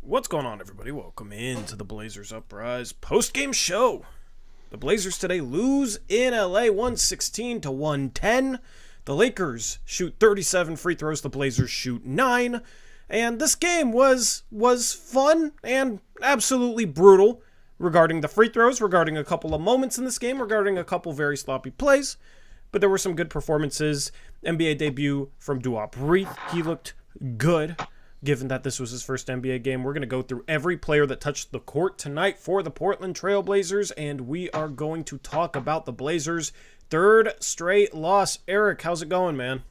What's going on, everybody? Welcome into the Blazers Uprise post-game show. The Blazers today lose in LA 116 to 110. The Lakers shoot 37 free throws. The Blazers shoot 9. And this game was fun and absolutely brutal regarding the free throws, regarding a couple of moments in this game, regarding a couple very sloppy plays. But there were some good performances. NBA debut from Uprise. He looked good. Given that this was his first NBA game, we're going to go through every player that touched the court tonight for the Portland Trail Blazers, and we are going to talk about the Blazers' third straight loss. Eric, how's it going, man?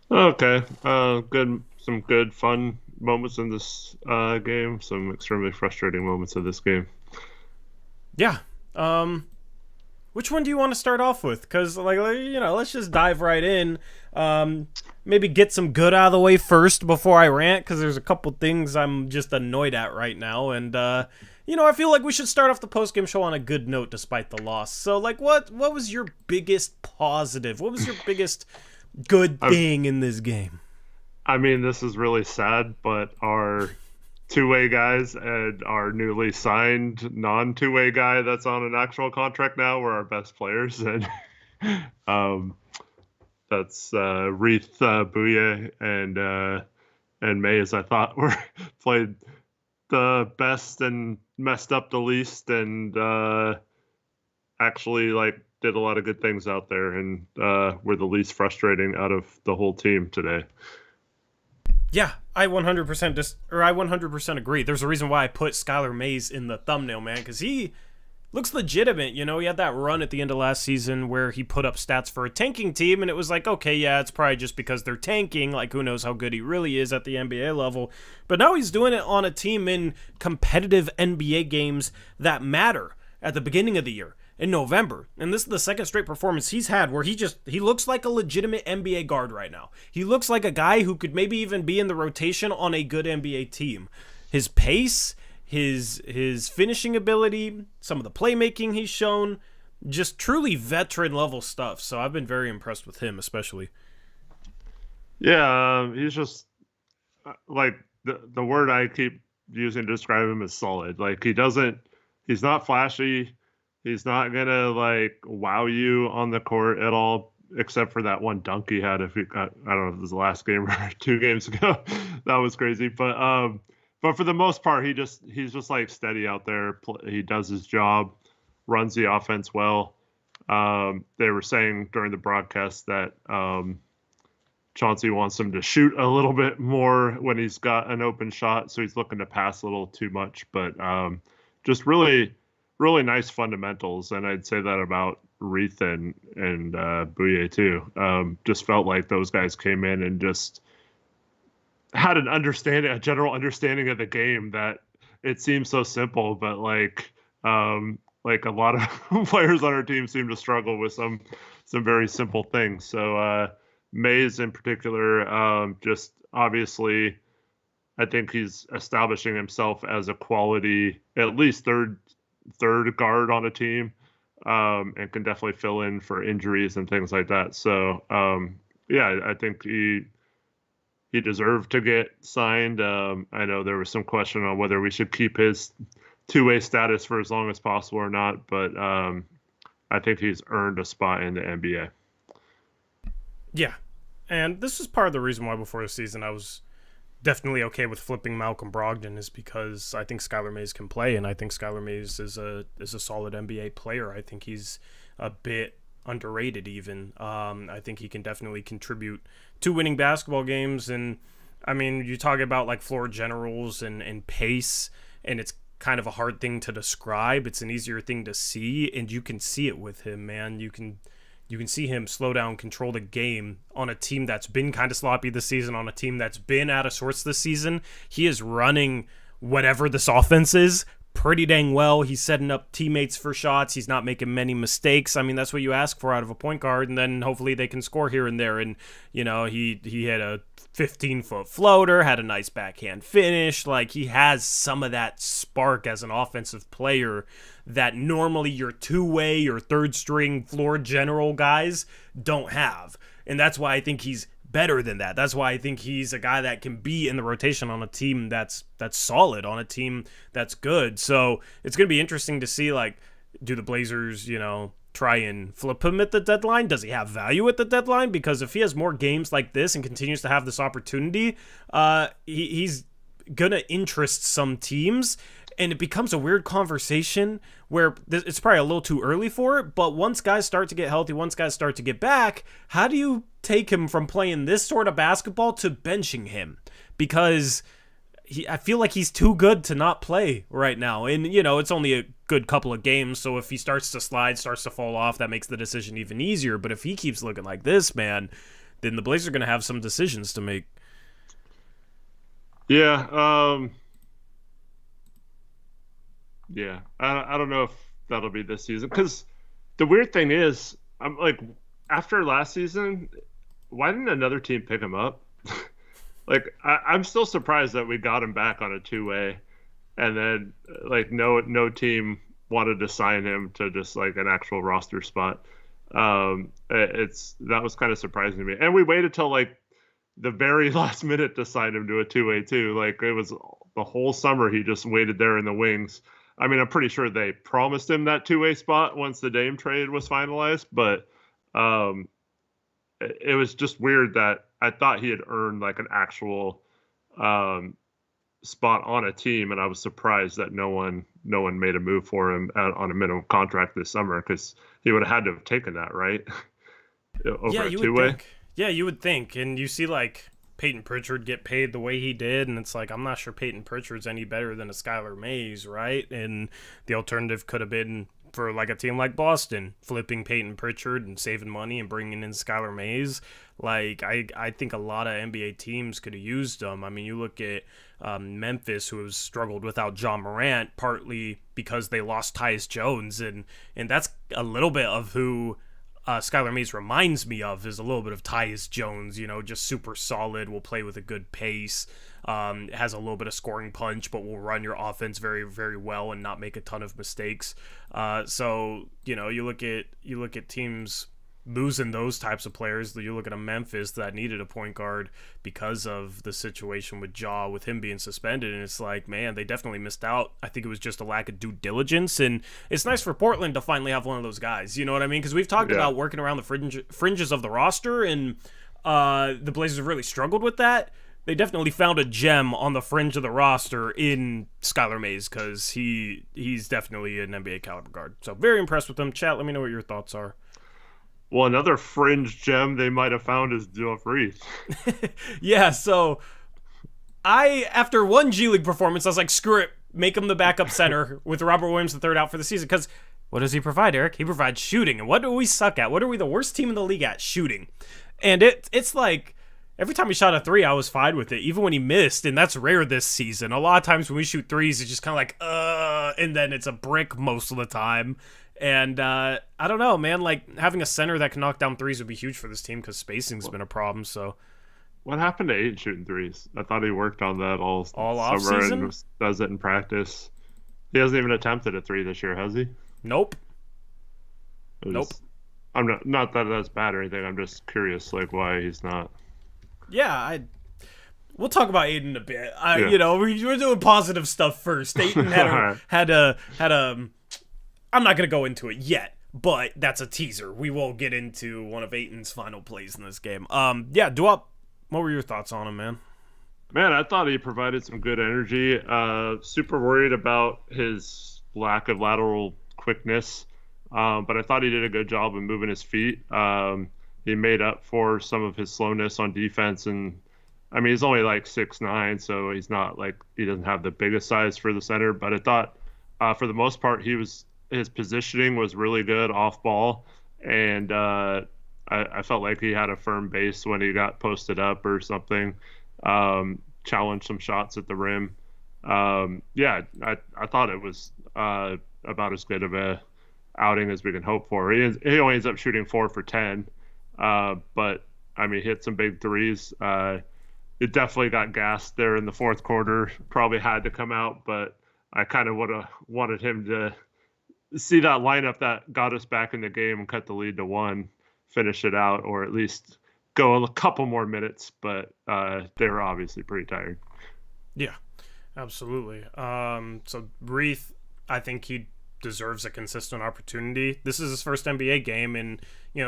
Okay. Good. Some good, fun moments in this game. Some extremely frustrating moments of this game. Yeah. Which one do you want to start off with? Because, let's just dive right in. Maybe get some good out of the way first before I rant, because there's a couple things I'm just annoyed at right now. And, I feel like we should start off the postgame show on a good note despite the loss. So, what was your biggest positive? What was your biggest good thing in this game? I mean, this is really sad, but our two-way guys and our newly signed non-two-way guy that's on an actual contract now were our best players. And that's Reith, Bouye, and Mays, I thought, were played the best and messed up the least, and actually did a lot of good things out there, and were the least frustrating out of the whole team today. Yeah, I 100% agree. There's a reason why I put Skylar Mays in the thumbnail, man, because he looks legitimate. He had that run at the end of last season where he put up stats for a tanking team, and it was like, okay, yeah, it's probably just because they're tanking. Who knows how good he really is at the NBA level. But now he's doing it on a team in competitive NBA games that matter at the beginning of the year. In November, and this is the second straight performance he's had where he looks like a legitimate NBA guard right now. He looks like a guy who could maybe even be in the rotation on a good NBA team. His pace, his finishing ability, some of the playmaking he's shown, just truly veteran level stuff. So I've been very impressed with him, especially. Yeah, he's just the word I keep using to describe him is solid. He's not flashy. He's not going to, wow you on the court at all, except for that one dunk he had. I don't know if it was the last game or 2 games ago. That was crazy. But for the most part, he's just, steady out there. He does his job, runs the offense well. They were saying during the broadcast that Chauncey wants him to shoot a little bit more when he's got an open shot, so he's looking to pass a little too much. But just really nice fundamentals, and I'd say that about Reith and Bouye too. Just felt like those guys came in and just had a general understanding of the game that it seems so simple, but a lot of players on our team seem to struggle with some very simple things. So Mays in particular, just obviously, I think he's establishing himself as a quality, at least third guard on a team, and can definitely fill in for injuries and things like that. So I think he deserved to get signed. I know there was some question on whether we should keep his two-way status for as long as possible or not, but I think he's earned a spot in the NBA. Yeah, and this is part of the reason why before the season I was definitely okay with flipping Malcolm Brogdon, is because I think Skylar Mays can play, and I think Skylar Mays is a solid NBA player. I think he's a bit underrated even. I think he can definitely contribute to winning basketball games, and I mean, you talk about floor generals and pace, and it's kind of a hard thing to describe. It's an easier thing to see, and you can see it with him, man. You can see him slow down, control the game on a team that's been kind of sloppy this season, on a team that's been out of sorts this season. He is running whatever this offense is pretty dang well. He's setting up teammates for shots. He's not making many mistakes. I mean, that's what you ask for out of a point guard, and then hopefully they can score here and there. And, he had a 15-foot floater, had a nice backhand finish. He has some of that spark as an offensive player that normally your two-way or third-string floor general guys don't have. And that's why I think he's better than that. That's why I think he's a guy that can be in the rotation on a team that's solid, on a team that's good. So it's going to be interesting to see, like, do the Blazers, try and flip him at the deadline? Does he have value at the deadline? Because if he has more games like this and continues to have this opportunity, he's gonna interest some teams, and it becomes a weird conversation where it's probably a little too early for it, but once guys start to get healthy, once guys start to get back, how do you take him from playing this sort of basketball to benching him? Because I feel like he's too good to not play right now. And, it's only a good couple of games, so if he starts to slide, starts to fall off, that makes the decision even easier. But if he keeps looking like this, man, then the Blazers are going to have some decisions to make. Yeah. Yeah. I don't know if that'll be this season. Because the weird thing is, I'm like, after last season, why didn't another team pick him up? Like, I'm still surprised that we got him back on a two-way, and then like no team wanted to sign him to just like an actual roster spot. That was kind of surprising to me, and we waited till like the very last minute to sign him to a two-way too. Like, it was the whole summer he just waited there in the wings. I mean, I'm pretty sure they promised him that two-way spot once the Dame trade was finalized, but it was just weird that I thought he had earned like an actual spot on a team, and I was surprised that no one made a move for him on a minimum contract this summer, because he would have had to have taken that, right? Over a two-way. Yeah, you would think. And you see like Peyton Pritchard get paid the way he did, and it's like, I'm not sure Peyton Pritchard's any better than a Skylar Mays, right? And the alternative could have been for like a team like Boston, flipping Peyton Pritchard and saving money and bringing in Skylar Mays. Like, I think a lot of NBA teams could have used them. I mean, you look at Memphis, who has struggled without John Morant, partly because they lost Tyus Jones, and that's a little bit of who Skylar Mays reminds me of, is a little bit of Tyus Jones, just super solid, will play with a good pace, has a little bit of scoring punch, but will run your offense very, very well and not make a ton of mistakes. So, you look at teams losing those types of players. You look at a Memphis that needed a point guard because of the situation with Ja, with him being suspended, and it's like, man, they definitely missed out. I think it was just a lack of due diligence, and it's nice for Portland to finally have one of those guys, you know what I mean? Because we've talked about working around the fringes of the roster, and the Blazers have really struggled with that. They definitely found a gem on the fringe of the roster in Skylar Mays, because he's definitely an NBA caliber guard. So very impressed with him. Chat, let me know what your thoughts are. Well, another fringe gem they might have found is Uprise. Yeah, so after one G League performance, I was like, screw it, make him the backup center with Robert Williams III out for the season. Because what does he provide, Eric? He provides shooting. And what do we suck at? What are we the worst team in the league at? Shooting. And it's like, every time he shot a three, I was fine with it, even when he missed, and that's rare this season. A lot of times when we shoot threes, it's just kind of like, and then it's a brick most of the time. And I don't know, man. Like, having a center that can knock down threes would be huge for this team, because spacing's been a problem. So, what happened to Ayton shooting threes? I thought he worked on that all off summer season? and does it in practice. He hasn't even attempted a three this year, has he? Nope. I'm not that that's bad or anything. I'm just curious, like, why he's not. Yeah, we'll talk about Ayton a bit. We're doing positive stuff first. Ayton had a I'm not going to go into it yet, but that's a teaser. We will get into one of Ayton's final plays in this game. Duop, what were your thoughts on him, man? Man, I thought he provided some good energy. Super worried about his lack of lateral quickness, but I thought he did a good job of moving his feet. He made up for some of his slowness on defense, and I mean, he's only like 6'9", so he's not like, he doesn't have the biggest size for the center, but I thought for the most part his positioning was really good off ball, and I felt like he had a firm base when he got posted up or something. Challenged some shots at the rim. I thought it was about as good of a outing as we can hope for. He only ends up shooting 4 for 10, but I mean, hit some big threes. It definitely got gassed there in the fourth quarter. Probably had to come out, but I kind of would have wanted him to see that lineup that got us back in the game and cut the lead to 1, finish it out, or at least go a couple more minutes, but they were obviously pretty tired. Yeah, absolutely. So Reith, I think he deserves a consistent opportunity. This is his first NBA game, and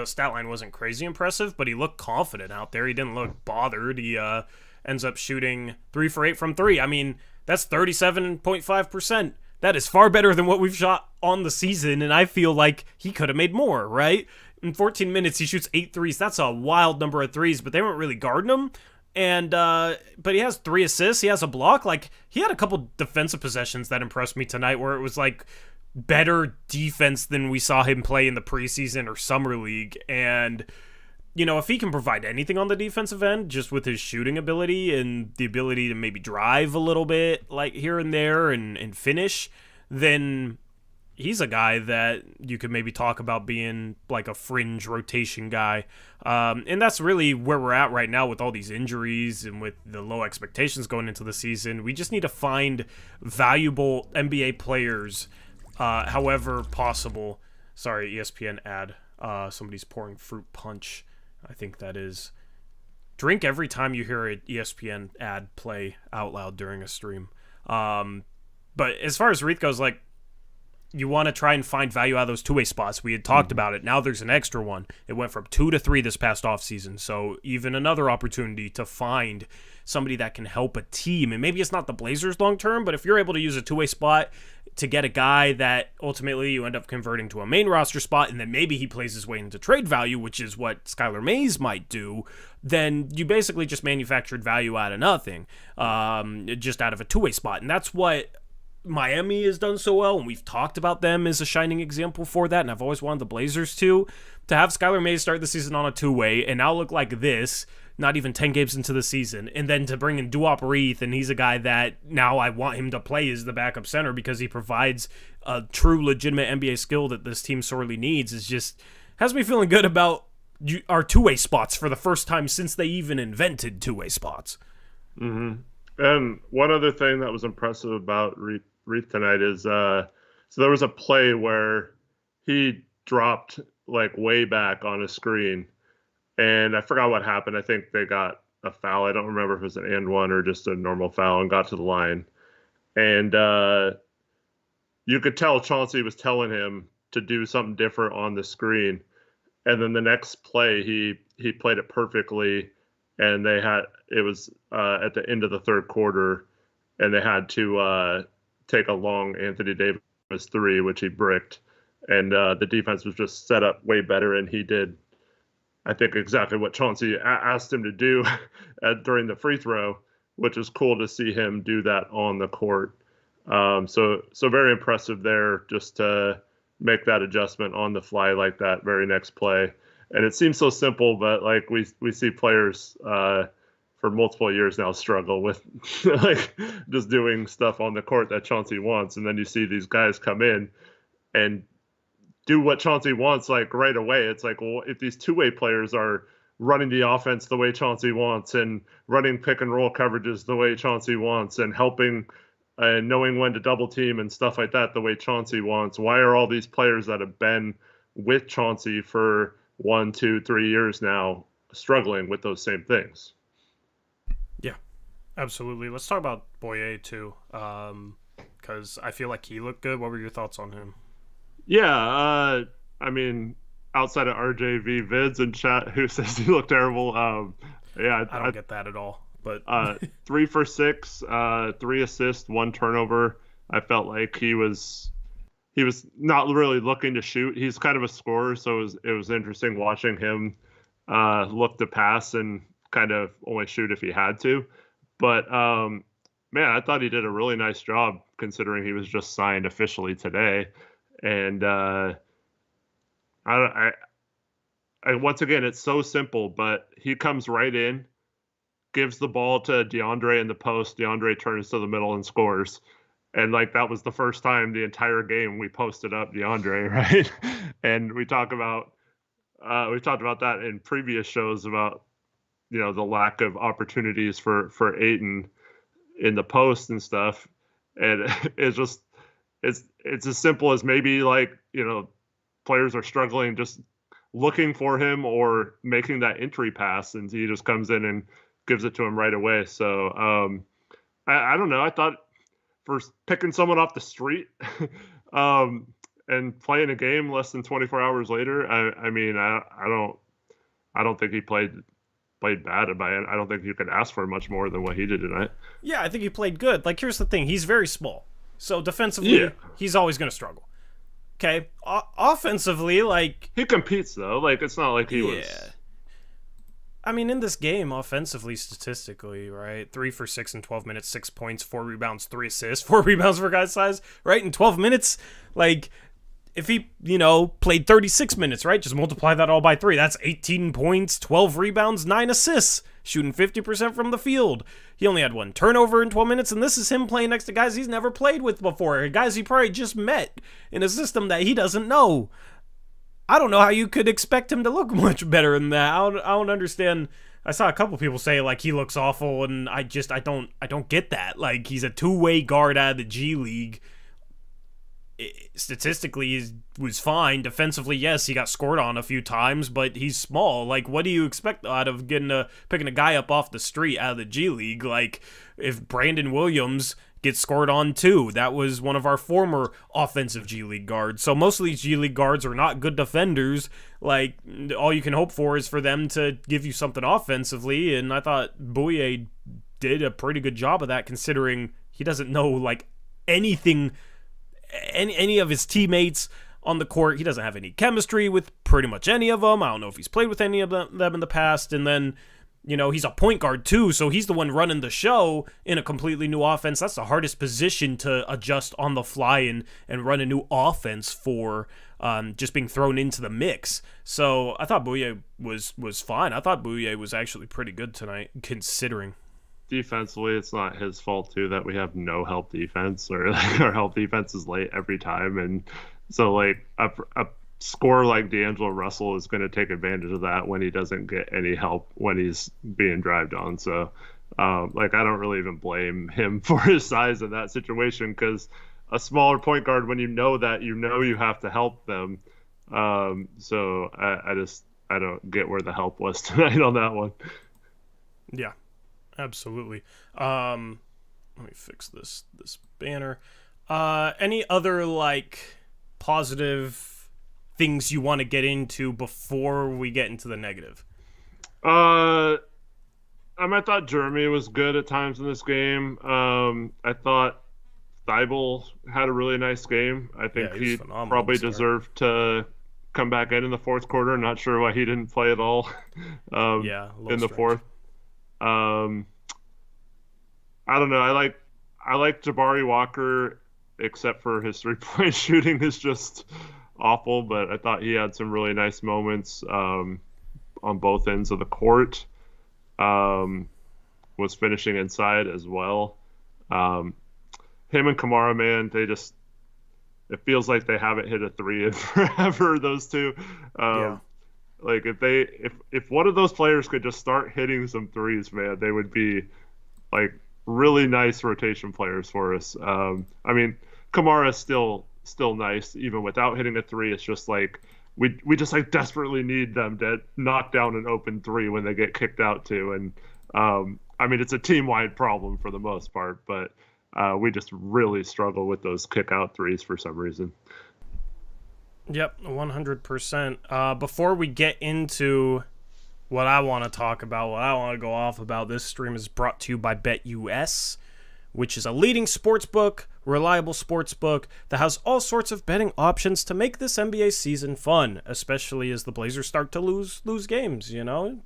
stat line wasn't crazy impressive, but he looked confident out there. He didn't look bothered. He ends up shooting 3 for 8 from three. I mean, that's 37.5%. That is far better than what we've shot on the season, and I feel like he could have made more, right? In 14 minutes, he shoots 8 threes. That's a wild number of threes, but they weren't really guarding him. And but he has 3 assists. He has a block. Like, he had a couple defensive possessions that impressed me tonight, where it was like better defense than we saw him play in the preseason or summer league. And if he can provide anything on the defensive end, just with his shooting ability and the ability to maybe drive a little bit, like here and there, and finish, then he's a guy that you could maybe talk about being like a fringe rotation guy. And that's really where we're at right now with all these injuries and with the low expectations going into the season. We just need to find valuable NBA players, however possible. Sorry, ESPN ad. Somebody's pouring fruit punch. I think that is. Drink every time you hear an ESPN ad play out loud during a stream. But as far as Reith goes, like, you want to try and find value out of those two-way spots. We had talked about it. Now there's an extra one. It went from 2 to 3 this past offseason. So even another opportunity to find somebody that can help a team. And maybe it's not the Blazers long-term, but if you're able to use a two-way spot to get a guy that ultimately you end up converting to a main roster spot, and then maybe he plays his way into trade value, which is what Skylar Mays might do, then you basically just manufactured value out of nothing, just out of a two-way spot. And that's what Miami has done so well, and we've talked about them as a shining example for that, and I've always wanted the Blazers to have Skylar Mays start the season on a two-way and now look like this, not even 10 games into the season, and then to bring in Duop Reith, and he's a guy that now I want him to play as the backup center because he provides a true legitimate NBA skill that this team sorely needs, is just has me feeling good about our two-way spots for the first time since they even invented two-way spots. Mm-hmm. And one other thing that was impressive about Reith tonight is so there was a play where he dropped like way back on a screen, and I forgot what happened. I think they got a foul. I don't remember if it was an and one or just a normal foul, and got to the line. And you could tell Chauncey was telling him to do something different on the screen. And then the next play, he played it perfectly, and it was at the end of the third quarter, and they had to take a long Anthony Davis 3, which he bricked, and the defense was just set up way better, and he did, I think, exactly what Chauncey asked him to do during the free throw, which is cool to see him do that on the court. So very impressive there, just to make that adjustment on the fly like that very next play. And it seems so simple, but like we see players for multiple years now struggle with like just doing stuff on the court that Chauncey wants, and then you see these guys come in and do what Chauncey wants like right away. It's like, well, if these two-way players are running the offense the way Chauncey wants and running pick and roll coverages the way Chauncey wants and helping and knowing when to double team and stuff like that the way Chauncey wants, why are all these players that have been with Chauncey for 1, 2, 3 years now struggling with those same things? Yeah, absolutely. Let's talk about Boyer too, because I feel like he looked good. What were your thoughts on him? Yeah, I mean, outside of RJV Vids in chat who says he looked terrible, yeah, I don't get that at all. But 3 for 6, 3 assists, 1 turnover. I felt like he was not really looking to shoot. He's kind of a scorer, so it was interesting watching him look to pass and kind of only shoot if he had to. But man, I thought he did a really nice job considering he was just signed officially today. And I once again, it's so simple, but he comes right in, gives the ball to DeAndre in the post. DeAndre turns to the middle and scores. And like that was the first time the entire game we posted up DeAndre, right? And we talked about that in previous shows about the lack of opportunities for Ayton in the post and stuff. And it's as simple as maybe like players are struggling just looking for him or making that entry pass, and he just comes in and gives it to him right away. So I don't know. I thought for picking someone off the street and playing a game less than 24 hours later, I mean, I don't think he played bad. I don't think you could ask for much more than what he did tonight. Yeah, I think he played good. Like, here's the thing. He's very small. So defensively, he's always going to struggle. Okay? Offensively, like... He competes, though. Like, it's not like he was... I mean, in this game, offensively, statistically, right? 3 for 6 in 12 minutes, 6 points, 4 rebounds, 3 assists, 4 rebounds for guy's size, right? In 12 minutes, like, if he, played 36 minutes, right? Just multiply that all by 3. That's 18 points, 12 rebounds, 9 assists, shooting 50% from the field. He only had 1 turnover in 12 minutes, and this is him playing next to guys he's never played with before, guys he probably just met in a system that he doesn't know. I don't know how you could expect him to look much better than that. I don't understand. I saw a couple people say like he looks awful, and I don't get that. Like, he's a two-way guard out of the G League. Statistically, he was fine. Defensively, yes, he got scored on a few times, but he's small. Like, what do you expect out of picking a guy up off the street out of the G League? Like, if Brandon Williams gets scored on too. That was one of our former offensive G League guards. So most of these G League guards are not good defenders. Like, all you can hope for is for them to give you something offensively, and I thought Bouye did a pretty good job of that, considering he doesn't know, like, anything, any of his teammates on the court. He doesn't have any chemistry with pretty much any of them. I don't know if he's played with any of them in the past, and then he's a point guard too, so he's the one running the show in a completely new offense. That's the hardest position to adjust on the fly and run a new offense for, just being thrown into the mix. So I thought Bouye was fine. I thought Bouye was actually pretty good tonight, considering. Defensively, it's not his fault too that we have no help defense, or like our help defense is late every time, and so like a scorer like D'Angelo Russell is going to take advantage of that when he doesn't get any help when he's being drived on. So, like, I don't really even blame him for his size in that situation, because a smaller point guard, when that you have to help them. So I don't get where the help was tonight on that one. Yeah, absolutely. Let me fix this banner. Any other like positive things you want to get into before we get into the negative? I thought Jeremy was good at times in this game. I thought Thibault had a really nice game. I think he probably deserved to come back in the fourth quarter. I'm not sure why he didn't play at all in the fourth. I don't know. I like Jabari Walker, except for his three-point shooting is just awful, but I thought he had some really nice moments on both ends of the court. Was finishing inside as well. Him and Kamara, man, it feels like they haven't hit a three in forever, those two. Like, if one of those players could just start hitting some threes, man, they would be like really nice rotation players for us. I mean, Kamara's still nice even without hitting a three. It's just like we just like desperately need them to knock down an open three when they get kicked out too. And I mean, it's a team-wide problem for the most part, but we just really struggle with those kick-out threes for some reason. Yep, 100%. Before we get into what I want to talk about, what I want to go off about, this stream is brought to you by BetUS, which is a leading sportsbook, reliable sportsbook that has all sorts of betting options to make this NBA season fun, especially as the Blazers start to lose games,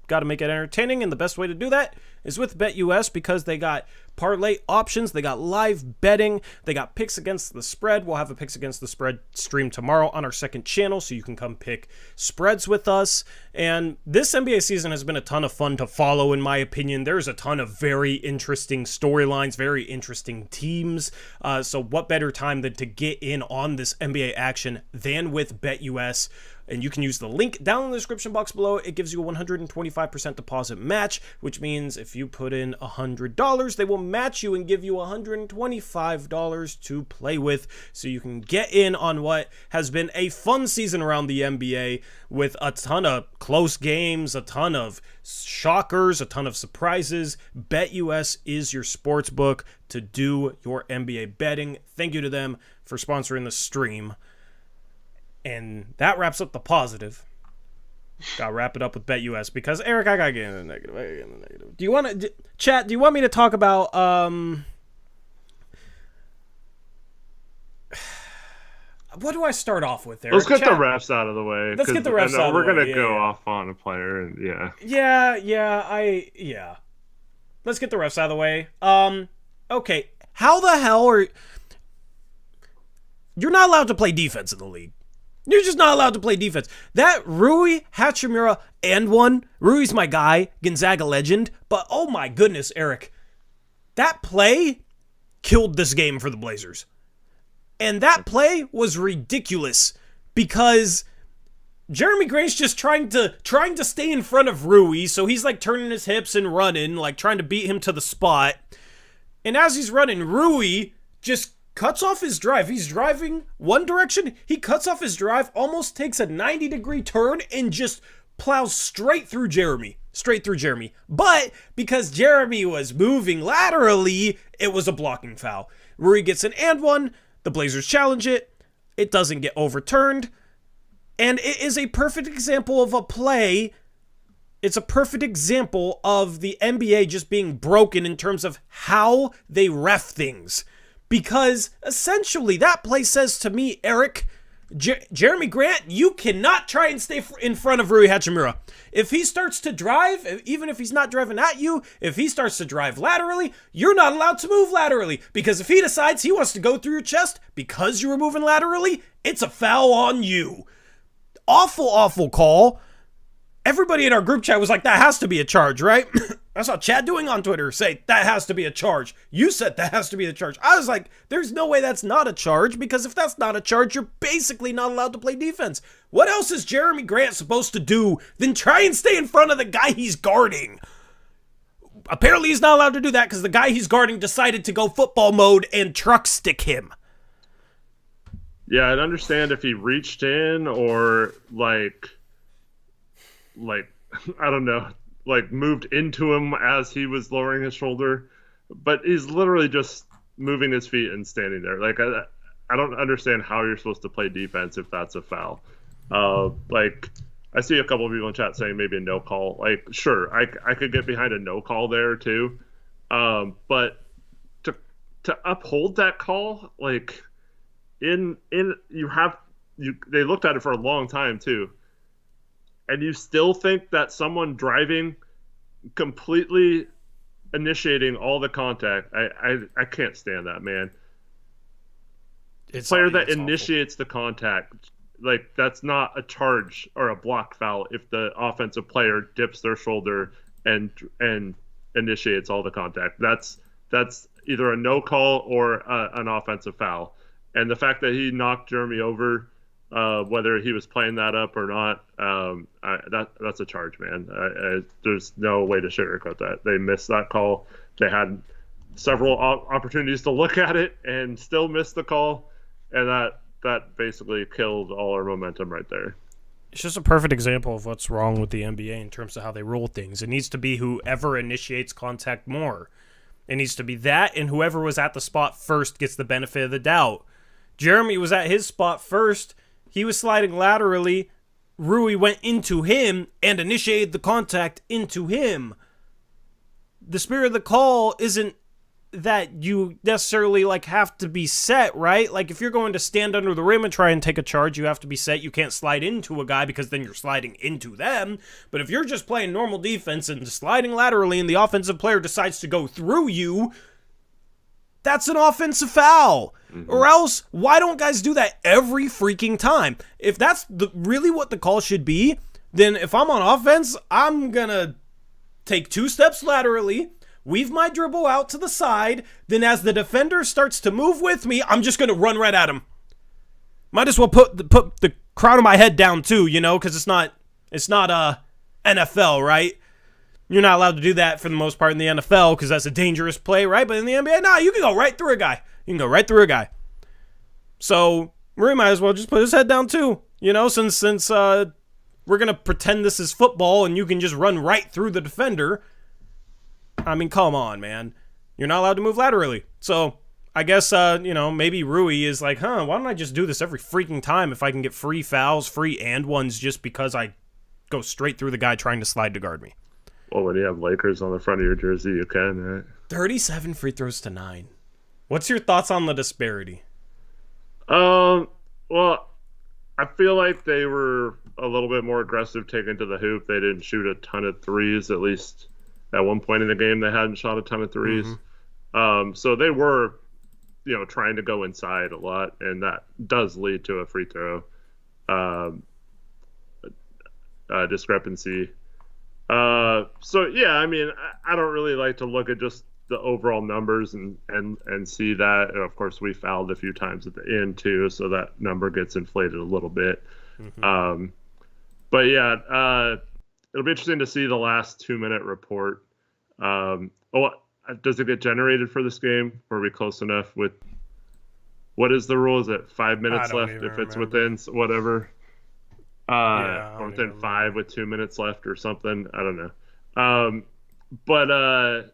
Got to make it entertaining, and the best way to do that is with BetUS, because they got parlay options, they got live betting, they got picks against the spread. We'll have a picks against the spread stream tomorrow on our second channel, so you can come pick spreads with us. And this NBA season has been a ton of fun to follow, in my opinion. There's a ton of very interesting storylines, very interesting teams. So what better time than to get in on this NBA action than with BetUS? and you can use the link down in the description box below. It gives you a 125% deposit match, which means if you put in $100, they will match you and give you $125 to play with, so you can get in on what has been a fun season around the NBA with a ton of close games, a ton of shockers, a ton of surprises. BetUS is your sports book to do your NBA betting. Thank you to them for sponsoring the stream. And that wraps up the positive. Gotta wrap it up with BetUS because, Eric, I gotta get into the negative. Do you want to, chat, do you want me to talk about, what do I start off with there? Let's get the refs out of the way. Let's get the refs out of the way. We're going to go off on a player. And Yeah. Let's get the refs out of the way. Okay. How the hell are... You're not allowed to play defense in the league. You're just not allowed to play defense. That Rui Hachimura and one. Rui's my guy. Gonzaga legend. But oh my goodness, Eric. That play killed this game for the Blazers. And that play was ridiculous because Jeremy Grant's just trying to stay in front of Rui, so he's like turning his hips and running, like trying to beat him to the spot. And as he's running, Rui just cuts off his drive. He's driving one direction, he cuts off his drive, almost takes a 90-degree turn and just plows straight through Jeremy. But because Jeremy was moving laterally, it was a blocking foul. Rui gets an and one. The Blazers challenge it. It doesn't get overturned. And it is a perfect example of a play. It's a perfect example of the NBA just being broken in terms of how they ref things. Because essentially that play says to me, Eric, Jeremy Grant, you cannot try and stay in front of Rui Hachimura. If he starts to drive, even if he's not driving at you, if he starts to drive laterally, you're not allowed to move laterally. Because if he decides he wants to go through your chest because you were moving laterally, it's a foul on you. Awful call. Everybody in our group chat was like, that has to be a charge, right? I saw Chad doing on Twitter say, that has to be a charge. You said that has to be a charge. I was like, there's no way that's not a charge, because if that's not a charge, you're basically not allowed to play defense. What else is Jeremy Grant supposed to do than try and stay in front of the guy he's guarding? Apparently he's not allowed to do that because the guy he's guarding decided to go football mode and truck stick him. Yeah, I'd understand if he reached in or like I don't know, like moved into him as he was lowering his shoulder, but he's literally just moving his feet and standing there. Like I don't understand how you're supposed to play defense if that's a foul. Like I see a couple of people in chat saying maybe a no call. Like sure, I could get behind a no call there too, but to uphold that call, like they looked at it for a long time too. And you still think that someone driving, completely initiating all the contact, I can't stand that, man. It's player that initiates the contact, like that's not a charge or a block foul if the offensive player dips their shoulder and initiates all the contact. That's either a no call or an offensive foul. And the fact that he knocked Jeremy over, whether he was playing that up or not, that's a charge, man. There's no way to sugarcoat that. They missed that call. They had several opportunities to look at it and still missed the call, and that basically killed all our momentum right there. It's just a perfect example of what's wrong with the NBA in terms of how they rule things. It needs to be whoever initiates contact more. It needs to be that, and whoever was at the spot first gets the benefit of the doubt. Jeremy was at his spot first. He was sliding laterally. Rui went into him and initiated the contact into him. The spirit of the call isn't that you necessarily have to be set, right? Like if you're going to stand under the rim and try and take a charge, you have to be set. You can't slide into a guy because then you're sliding into them. But if you're just playing normal defense and sliding laterally and the offensive player decides to go through you, that's an offensive foul. Mm-hmm. Or else, why don't guys do that every freaking time? If that's really what the call should be, then if I'm on offense, I'm going to take 2 steps laterally, weave my dribble out to the side, then as the defender starts to move with me, I'm just going to run right at him. Might as well put the crowding my head down too, because it's not NFL, right? You're not allowed to do that for the most part in the NFL because that's a dangerous play, right? But in the NBA, nah, you can go right through a guy. So Murray might as well just put his head down too, since we're going to pretend this is football and you can just run right through the defender. I mean, come on, man. You're not allowed to move laterally. So I guess, maybe Rui is like, why don't I just do this every freaking time if I can get free fouls, free and ones just because I go straight through the guy trying to slide to guard me. Well, when you have Lakers on the front of your jersey, you can, right? 37 free throws to 9. What's your thoughts on the disparity? Well, I feel like they were a little bit more aggressive taking to the hoop. They didn't shoot a ton of threes, at least at one point in the game. They hadn't shot a ton of threes. Mm-hmm. So they were, trying to go inside a lot, and that does lead to a free throw discrepancy. So yeah, I mean, I don't really like to look at just the overall numbers and see that. And of course, we fouled a few times at the end too, so that number gets inflated a little bit. Mm-hmm. But yeah, it'll be interesting to see the last 2-minute report. Does it get generated for this game? Are we close enough with? What is the rule? Is it 5 minutes left if it's within whatever? Or within 5 with 2 minutes left or something. I don't know. But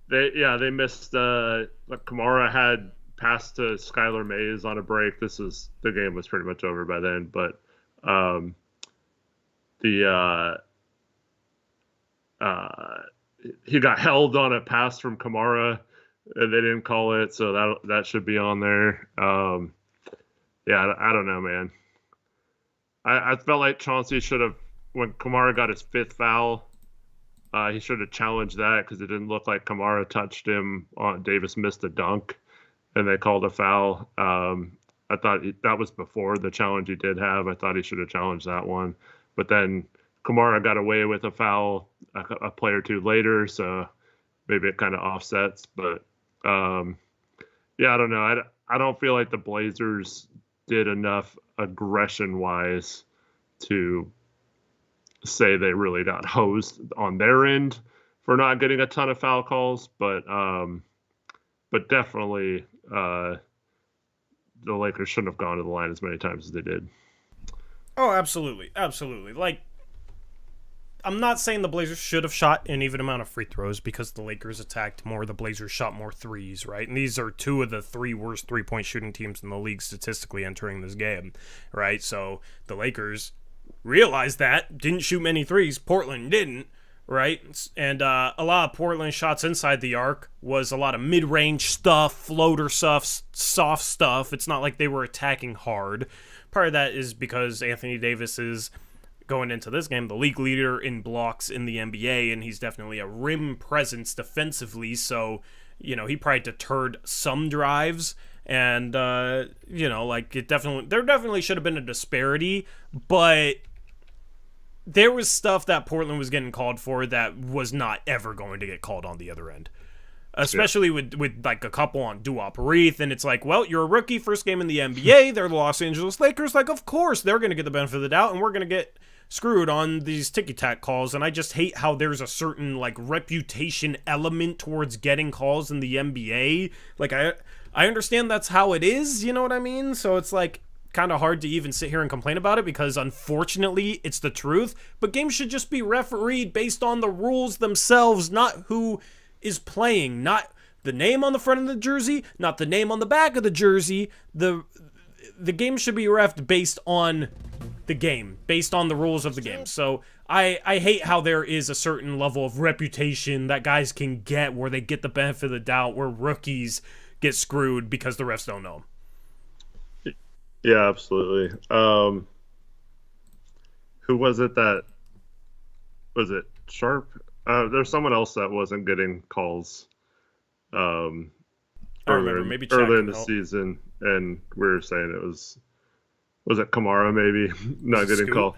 they missed. Kamara had passed to Skylar Mays on a break. The game was pretty much over by then. But he got held on a pass from Kamara, and they didn't call it, so that should be on there. Yeah, I don't know, man. I felt like Chauncey should have, when Kamara got his 5th foul, he should have challenged that because it didn't look like Kamara touched him. Davis missed a dunk, and they called a foul. I thought that was before the challenge he did have. I thought he should have challenged that one. But then Kamara got away with a foul a play or two later, so maybe it kind of offsets. But, yeah, I don't know. I don't feel like the Blazers did enough aggression-wise to say they really got hosed on their end for not getting a ton of foul calls, but definitely the Lakers shouldn't have gone to the line as many times as they did. Oh, absolutely. Like, I'm not saying the Blazers should have shot an even amount of free throws because the Lakers attacked more, the Blazers shot more threes, right? And these are 2 of the 3 worst three-point shooting teams in the league statistically entering this game, right? So the Lakers realized that, didn't shoot many threes. Portland didn't, right? And a lot of Portland shots inside the arc was a lot of mid-range stuff, floater stuff, soft stuff. It's not like they were attacking hard. Part of that is because Anthony Davis is, going into this game, the league leader in blocks in the NBA, and he's definitely a rim presence defensively, so, he probably deterred some drives, and, there definitely should have been a disparity, but there was stuff that Portland was getting called for that was not ever going to get called on the other end. Especially with like a couple on Duop Reith, and it's like, well, you're a rookie, first game in the NBA, they're the Los Angeles Lakers, like, of course they're going to get the benefit of the doubt, and we're going to get screwed on these ticky-tack calls, and I just hate how there's a certain, like, reputation element towards getting calls in the NBA. Like, I understand that's how it is, you know what I mean? So it's, like, kind of hard to even sit here and complain about it because, unfortunately, it's the truth, but games should just be refereed based on the rules themselves, not who is playing, not the name on the front of the jersey, not the name on the back of the jersey. The game should be reffed based on the game, based on the rules of the game. So I hate how there is a certain level of reputation that guys can get where they get the benefit of the doubt, where rookies get screwed because the refs don't know. Yeah, absolutely. Who was it that, was it Sharp? There's someone else that wasn't getting calls earlier in the season, and we were saying it was it Kamara maybe not getting called?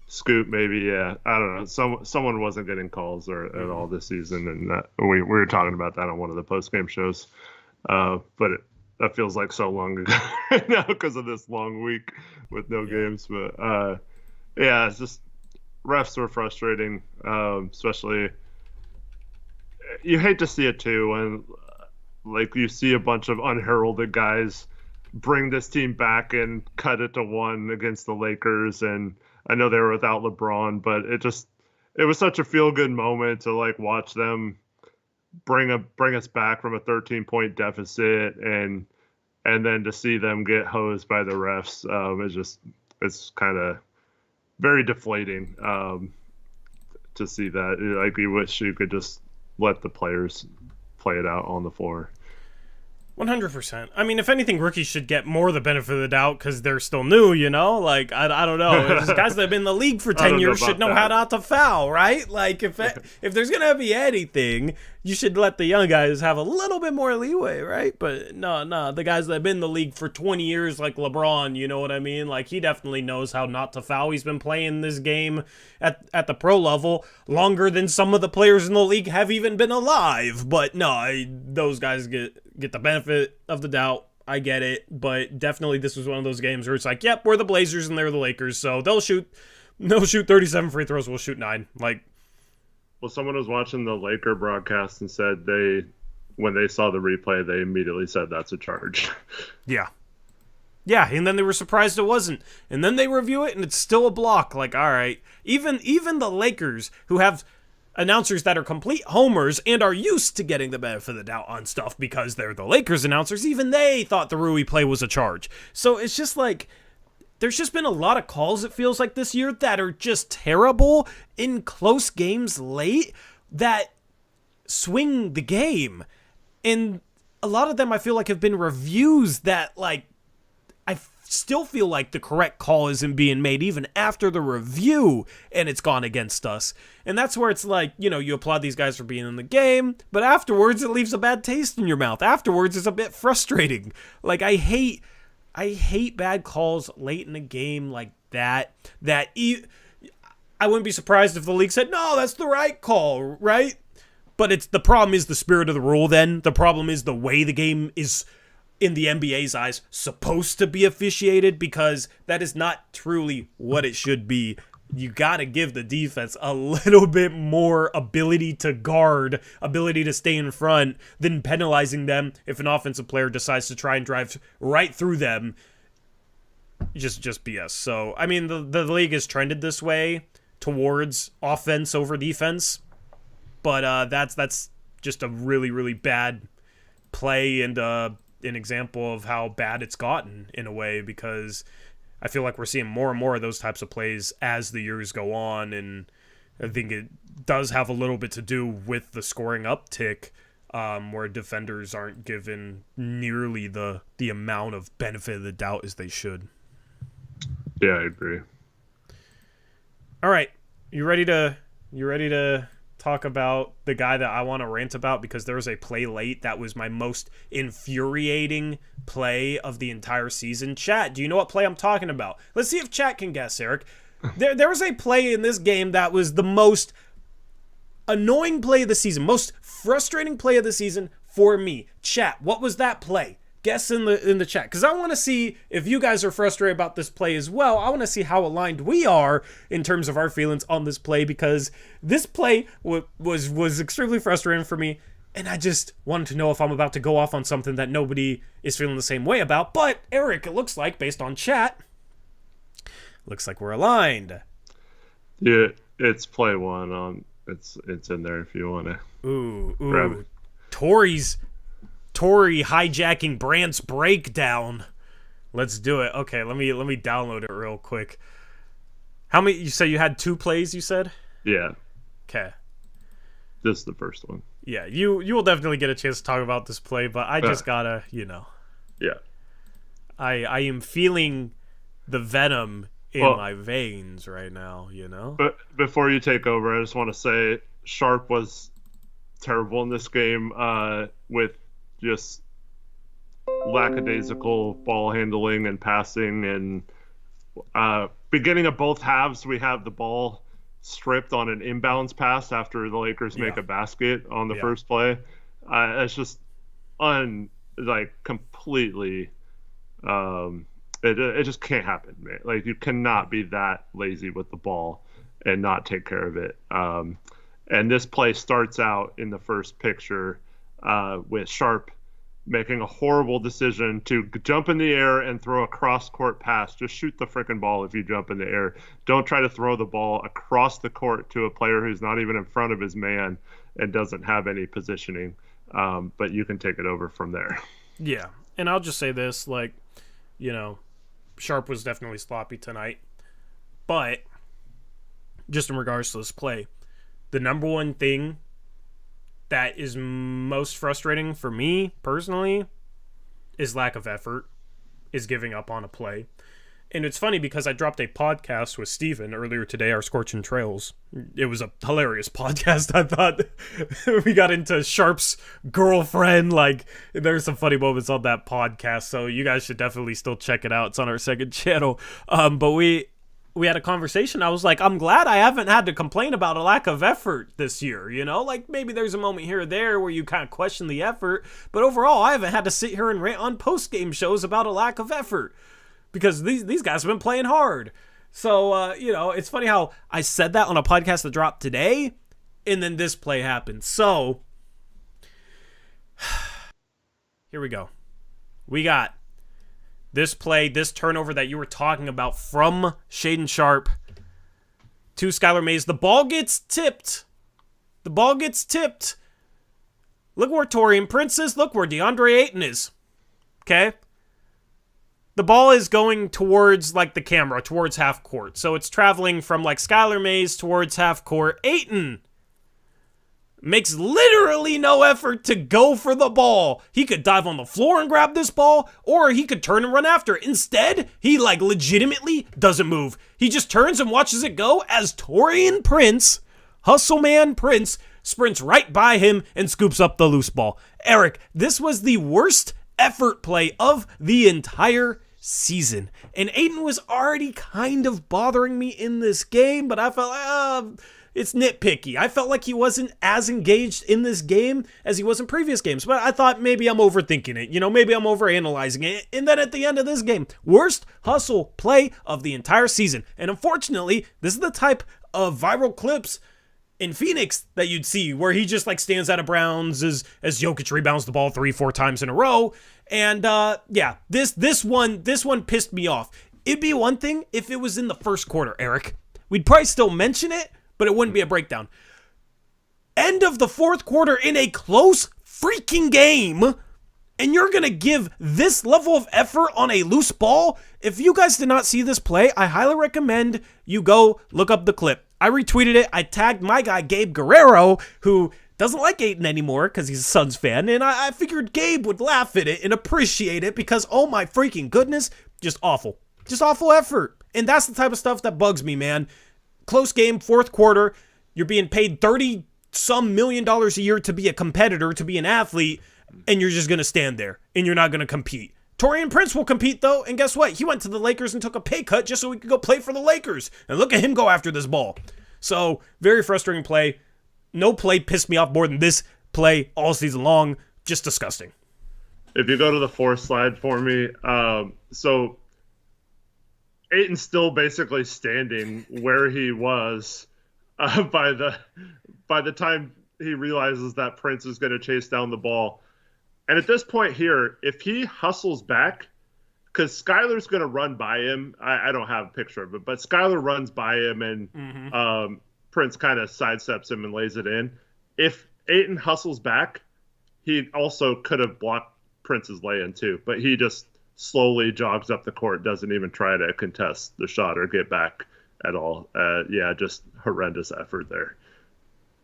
Scoop maybe, yeah. I don't know. Someone wasn't getting calls at all this season, and we were talking about that on one of the post-game shows. But that feels like so long ago right now because of this long week with no games. But yeah, it's just refs were frustrating, especially you hate to see it too when like you see a bunch of unheralded guys bring this team back and cut it to 1 against the Lakers. And I know they were without LeBron, but it was such a feel good moment to like watch them bring us back from a 13-point deficit and then to see them get hosed by the refs. It's kind of very deflating to see that. Like you wish you could just let the players play it out on the floor. 100%. I mean, if anything, rookies should get more the benefit of the doubt because they're still new, you know? Like, I don't know. Guys that have been in the league for 10 years should know how not to foul, right? Like, if there's going to be anything, you should let the young guys have a little bit more leeway, right? But no, the guys that have been in the league for 20 years, like LeBron, you know what I mean? Like, he definitely knows how not to foul. He's been playing this game at the pro level longer than some of the players in the league have even been alive. But no, those guys get the benefit of the doubt. I get it, but definitely this was one of those games where it's like, yep, we're the Blazers and they're the Lakers, so they'll shoot 37 free throws, we'll shoot 9. Like, well, someone was watching the Laker broadcast and said when they saw the replay, they immediately said that's a charge. Yeah, and then they were surprised it wasn't, and then they review it and it's still a block. Like, all right, even the Lakers, who have announcers that are complete homers and are used to getting the benefit of the doubt on stuff because they're the Lakers announcers, even they thought the Rui play was a charge. So it's just like, there's just been a lot of calls, it feels like, this year that are just terrible in close games late that swing the game. And a lot of them I feel like have been reviews that, like, I still feel like the correct call isn't being made even after the review and it's gone against us. And that's where it's like, you know, you applaud these guys for being in the game, but afterwards it leaves a bad taste in your mouth. Afterwards it's a bit frustrating. Like, I hate bad calls late in the game like that. I wouldn't be surprised if the league said, no, that's the right call, right? But the problem is the spirit of the rule then. The problem is the way the game is, in the NBA's eyes, supposed to be officiated, because that is not truly what it should be. You got to give the defense a little bit more ability to guard, ability to stay in front, than penalizing them if an offensive player decides to try and drive right through them. Just BS. So, I mean, the league has trended this way towards offense over defense, but that's just a really, really bad play and an example of how bad it's gotten in a way, because I feel like we're seeing more and more of those types of plays as the years go on, and I think it does have a little bit to do with the scoring uptick, where defenders aren't given nearly the amount of benefit of the doubt as they should. Yeah, I agree. All right, you ready to talk about the guy that I want to rant about, because there was a play late that was my most infuriating play of the entire season? Chat, do you know what play I'm talking about? Let's see if chat can guess, Eric. There was a play in this game that was the most annoying play of the season, most frustrating play of the season for me. Chat, what was that play? Guess in the chat, because I want to see if you guys are frustrated about this play as well. I want to see how aligned we are in terms of our feelings on this play, because this play was extremely frustrating for me, and I just wanted to know if I'm about to go off on something that nobody is feeling the same way about. But Eric, it looks like, based on chat, looks like we're aligned. Yeah, it's play one. It's in there if you want to. Grab it. Tory hijacking Brandt's breakdown. Let's do it. Okay, let me download it real quick. How many? You say you had 2 plays, you said? Yeah. Okay. This is the first one. Yeah, you will definitely get a chance to talk about this play, but I just gotta, you know. Yeah. I am feeling the venom in my veins right now, you know? But before you take over, I just want to say Sharp was terrible in this game, with just lackadaisical ball handling and passing, and beginning of both halves, we have the ball stripped on an inbounds pass after the Lakers make a basket on the first play. It's just like completely. It just can't happen, man. Like you cannot be that lazy with the ball and not take care of it. And this play starts out in the first picture with Sharp making a horrible decision to jump in the air and throw a cross-court pass. Just shoot the freaking ball if you jump in the air. Don't try to throw the ball across the court to a player who's not even in front of his man and doesn't have any positioning. But you can take it over from there. Yeah, and I'll just say this, like, you know, Sharp was definitely sloppy tonight. But just in regards to this play, the number one thing that is most frustrating for me personally is lack of effort, is giving up on a play. And it's funny because I dropped a podcast with Steven earlier today, our Scorching Trails. It was a hilarious podcast. I thought we got into Sharp's girlfriend. Like, there's some funny moments on that podcast, so you guys should definitely still check it out. It's on our second channel. But we had a conversation. I was like, I'm glad I haven't had to complain about a lack of effort this year, you know? Like, maybe there's a moment here or there where you kind of question the effort, but overall, I haven't had to sit here and rant on post-game shows about a lack of effort because these guys have been playing hard. So, you know, it's funny how I said that on a podcast that dropped today, and then this play happened. So, here we go. We got this play, this turnover that you were talking about from Shaedon Sharp to Skylar Mays. The ball gets tipped. Look where Taurean Prince is. Look where DeAndre Ayton is. Okay? The ball is going towards, like, the camera, towards half court. So it's traveling from, like, Skylar Mays towards half court. Ayton makes literally no effort to go for the ball. He could dive on the floor and grab this ball, or he could turn and run after it. Instead, he, like, legitimately doesn't move. He just turns and watches it go as Taurean Prince, hustle man Prince, sprints right by him and scoops up the loose ball. Eric, this was the worst effort play of the entire season. And Ayton was already kind of bothering me in this game, but I felt like, it's nitpicky. I felt like he wasn't as engaged in this game as he was in previous games, but I thought maybe I'm overthinking it. You know, maybe I'm overanalyzing it. And then at the end of this game, worst hustle play of the entire season. And unfortunately, this is the type of viral clips in Phoenix that you'd see where he just like stands out of bounds as Jokic rebounds the ball 3-4 times in a row. And yeah, this one pissed me off. It'd be one thing if it was in the first quarter, Eric. We'd probably still mention it, but it wouldn't be a breakdown. End of the fourth quarter in a close freaking game, and you're going to give this level of effort on a loose ball? If you guys did not see this play, I highly recommend you go look up the clip. I retweeted it. I tagged my guy, Gabe Guerrero, who doesn't like Ayton anymore because he's a Suns fan, and I figured Gabe would laugh at it and appreciate it because, oh my freaking goodness, just awful. Just awful effort. And that's the type of stuff that bugs me, man. Close game, fourth quarter, you're being paid $30-some million a year to be a competitor, to be an athlete, and you're just going to stand there, and you're not going to compete. Taurean Prince will compete, though, and guess what? He went to the Lakers and took a pay cut just so he could go play for the Lakers. And look at him go after this ball. So, very frustrating play. No play pissed me off more than this play all season long. Just disgusting. If you go to the fourth slide for me, so Ayton's still basically standing where he was by the time he realizes that Prince is going to chase down the ball. And at this point here, if he hustles back, because Skylar's going to run by him. I don't have a picture of it, but Skylar runs by him and Prince kind of sidesteps him and lays it in. If Ayton hustles back, he also could have blocked Prince's lay-in too, but he just slowly jogs up the court, doesn't even try to contest the shot or get back at all. Yeah, just horrendous effort there.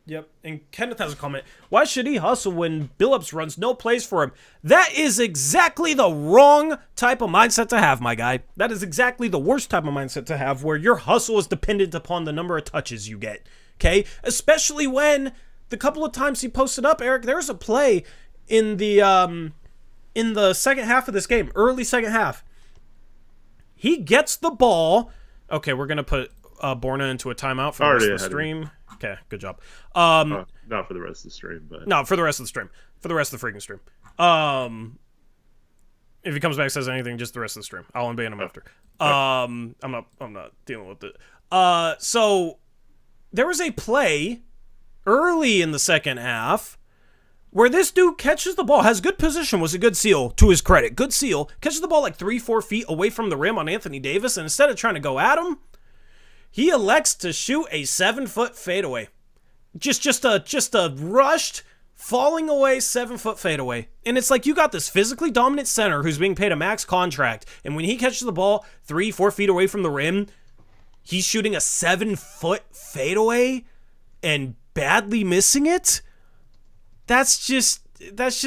Yep, and Kenneth has a comment. Why should he hustle when Billups runs no plays for him? That is exactly the wrong type of mindset to have, my guy. That is exactly the worst type of mindset to have, where your hustle is dependent upon the number of touches you get, okay? Especially when the couple of times he posted up, Eric, there's a play in the second half of this game, early second half. He gets the ball. Okay, we're going to put Borna into a timeout for the rest of the stream. Okay, good job. Not for the rest of the stream, but... No, for the rest of the stream. For the rest of the freaking stream. If he comes back and says anything, just the rest of the stream. I'll unban him after. I'm not dealing with it. So there was a play early in the second half where this dude catches the ball, has good position, was a good seal, to his credit. Good seal. Catches the ball like 3-4 feet away from the rim on Anthony Davis, and instead of trying to go at him, he elects to shoot a 7-foot fadeaway. Just a rushed, falling away 7-foot fadeaway. And it's like you got this physically dominant center who's being paid a max contract, and when he catches the ball 3-4 feet away from the rim, he's shooting a 7-foot fadeaway and badly missing it. That's just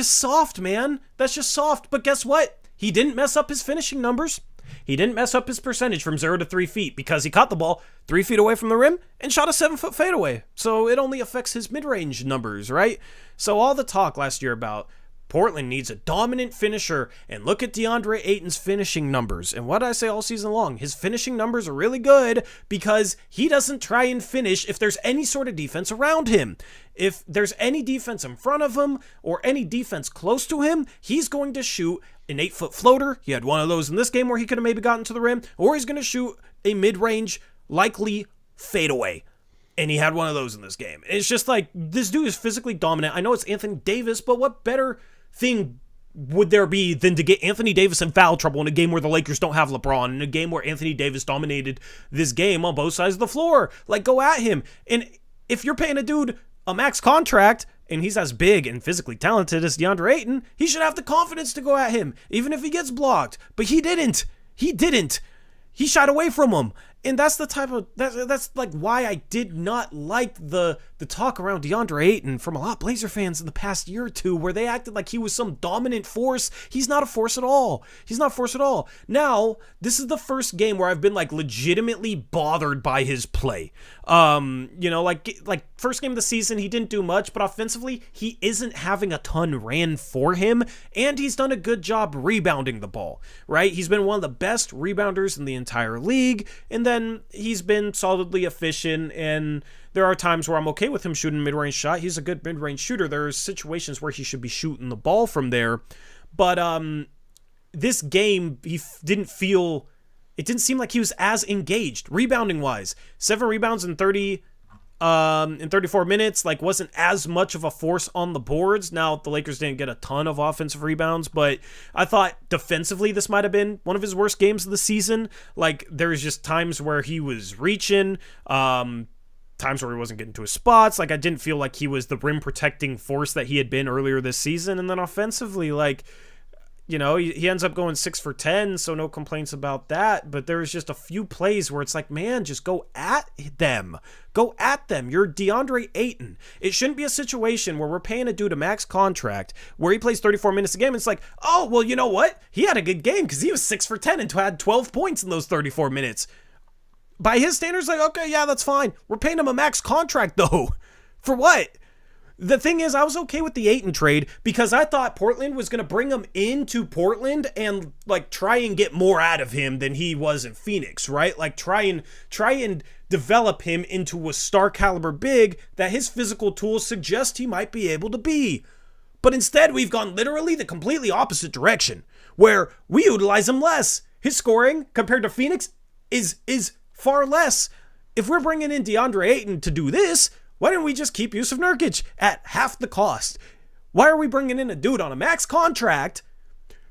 soft, man. That's just soft. But guess what? He didn't mess up his finishing numbers. He didn't mess up his percentage from 0 to 3 feet because he caught the ball 3 feet away from the rim and shot a 7-foot fadeaway. So it only affects his mid-range numbers, right? So all the talk last year about Portland needs a dominant finisher, and look at DeAndre Ayton's finishing numbers. And what did I say all season long? His finishing numbers are really good because he doesn't try and finish if there's any sort of defense around him. If there's any defense in front of him or any defense close to him, he's going to shoot an 8-foot floater. He had one of those in this game where he could have maybe gotten to the rim, or he's going to shoot a mid-range, likely fadeaway. And he had one of those in this game. It's just like, this dude is physically dominant. I know it's Anthony Davis, but what better thing would there be than to get Anthony Davis in foul trouble in a game where the Lakers don't have LeBron, in a game where Anthony Davis dominated this game on both sides of the floor? Like, go at him. And if you're paying a dude a max contract and he's as big and physically talented as DeAndre Ayton, he should have the confidence to go at him, even if he gets blocked. But he didn't. He shied away from him. And that's the type of, that's like why I did not like the talk around DeAndre Ayton from a lot of Blazer fans in the past year or two, where they acted like he was some dominant force. He's not a force at all. Now, this is the first game where I've been like legitimately bothered by his play. Like first game of the season, he didn't do much, but offensively, he isn't having a ton ran for him, and he's done a good job rebounding the ball, right? He's been one of the best rebounders in the entire league, and then he's been solidly efficient, and there are times where I'm okay with him shooting a mid-range shot. He's a good mid-range shooter. There's situations where he should be shooting the ball from there. But this game, it didn't seem like he was as engaged rebounding-wise. 7 rebounds in 34 minutes, like, wasn't as much of a force on the boards. Now, the Lakers didn't get a ton of offensive rebounds, but I thought defensively this might have been one of his worst games of the season. Like, there's just times where he was reaching, times where he wasn't getting to his spots. Like, I didn't feel like he was the rim protecting force that he had been earlier this season. And then offensively, like, you know, he ends up going 6 for 10, so no complaints about that. But there's just a few plays where it's like, man, just go at them. Go at them. You're DeAndre Ayton. It shouldn't be a situation where we're paying a dude a max contract where he plays 34 minutes a game. It's like, oh, well, you know what? He had a good game because he was 6 for 10 and had 12 points in those 34 minutes. By his standards, like, okay, yeah, that's fine. We're paying him a max contract, though. For what? The thing is, I was okay with the Ayton trade because I thought Portland was going to bring him into Portland and, like, try and get more out of him than he was in Phoenix, right? Like, try and develop him into a star caliber big that his physical tools suggest he might be able to be. But instead, we've gone literally the completely opposite direction, where we utilize him less. His scoring, compared to Phoenix, is far less. If we're bringing in DeAndre Ayton to do this, why didn't we just keep Yusuf Nurkic at half the cost? Why are we bringing in a dude on a max contract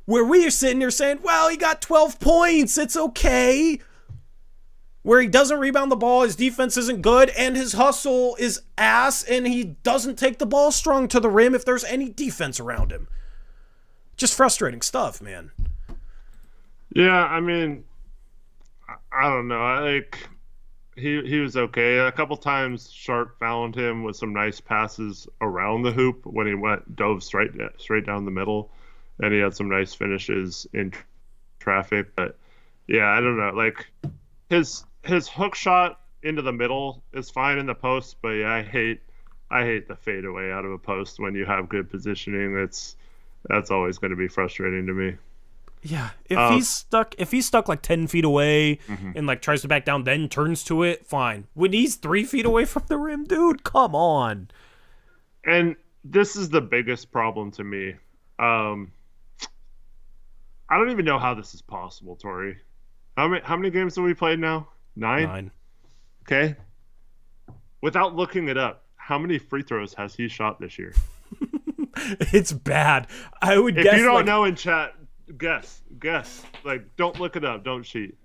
where we are sitting here saying, well, he got 12 points, it's okay, where he doesn't rebound the ball, his defense isn't good, and his hustle is ass, and he doesn't take the ball strong to the rim if there's any defense around him? Just frustrating stuff, man. Yeah, I mean, I don't know. Like, he was okay. A couple times Sharp found him with some nice passes around the hoop when he dove straight down the middle, and he had some nice finishes in traffic. But yeah, I don't know. Like, his hook shot into the middle is fine in the post, but yeah, I hate the fadeaway out of a post when you have good positioning. That's always going to be frustrating to me. Yeah, if he's stuck like 10 feet away and like tries to back down, then turns to it, fine. When he's 3 feet away from the rim, dude, come on. And this is the biggest problem to me. I I don't even know how this is possible, Tori. How many games have we played now? 9? 9. Okay. Without looking it up, how many free throws has he shot this year? It's bad. I would If guess. you don't like, know in chat, guess. Like, don't look it up. Don't cheat.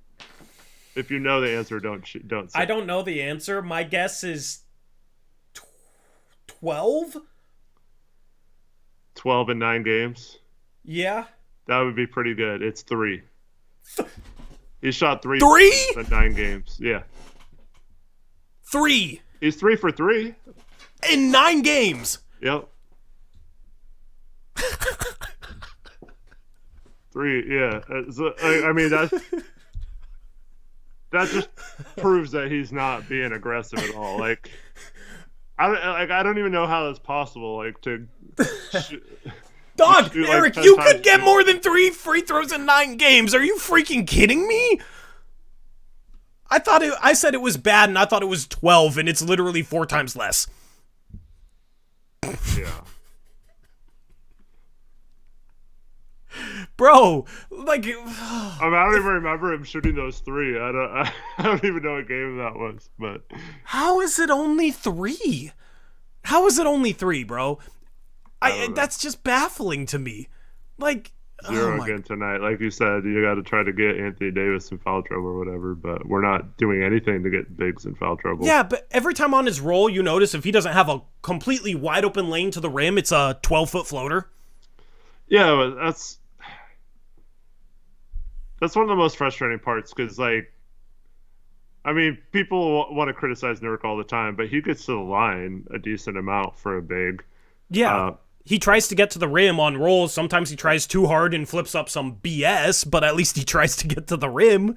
If you know the answer, don't say. I don't know the answer. My guess is 12. 12 in 9 games. Yeah. That would be pretty good. It's 3. He shot 3 3 in 9 games. Yeah. 3 He's 3 for 3 in 9 games. Yep. 3. Yeah. So, I mean that just proves that he's not being aggressive at all. Like I don't even know how that's possible. Like to. Dog, shoot, Eric, like, you 10 could times get shoot. more than 3 free throws in 9 games. Are you freaking kidding me? I said it was bad, and I thought it was 12, and it's literally 4 times less. Yeah. Bro, like, I mean, I don't even remember him shooting those 3. I don't even know what game that was. But how is it only 3? How is it only 3, bro? That's just baffling to me. Like, 0 again tonight. Like you said, you got to try to get Anthony Davis in foul trouble or whatever, but we're not doing anything to get Biggs in foul trouble. Yeah, but every time on his roll, you notice if he doesn't have a completely wide open lane to the rim, it's a 12-foot floater. Yeah, but that's one of the most frustrating parts because, like, I mean, people want to criticize Nurk all the time, but he gets to the line a decent amount for a big. Yeah. He tries to get to the rim on rolls. Sometimes he tries too hard and flips up some BS, but at least he tries to get to the rim.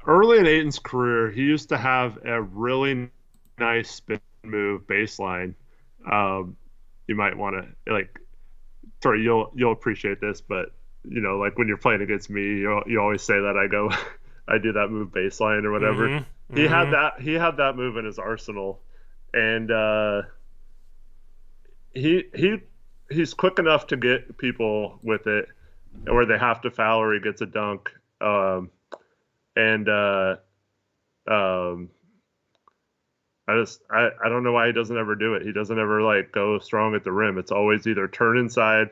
Early in Ayton's career, he used to have a really nice spin move baseline. You might want to, like, sorry, you'll appreciate this, but, you know, like when you're playing against me, you always say that I do that move baseline or whatever. Mm-hmm. He had that move in his arsenal, and he's quick enough to get people with it, where they have to foul or he gets a dunk. I don't know why he doesn't ever do it. He doesn't ever like go strong at the rim. It's always either turn inside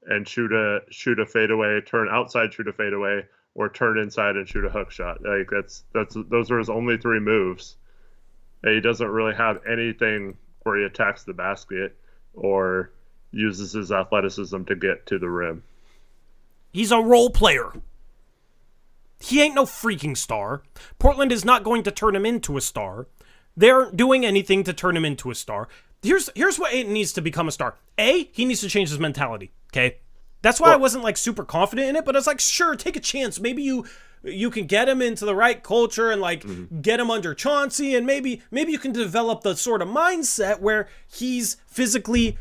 and shoot a fadeaway, turn outside, shoot a fadeaway, or turn inside and shoot a hook shot. Like those are his only 3 moves. And he doesn't really have anything where he attacks the basket or uses his athleticism to get to the rim. He's a role player. He ain't no freaking star. Portland is not going to turn him into a star. They aren't doing anything to turn him into a star. Here's what Ayton needs to become a star. A, he needs to change his mentality, okay? That's why I wasn't like super confident in it, but I was like, sure, take a chance. Maybe you can get him into the right culture and like get him under Chauncey, and maybe you can develop the sort of mindset where he's physically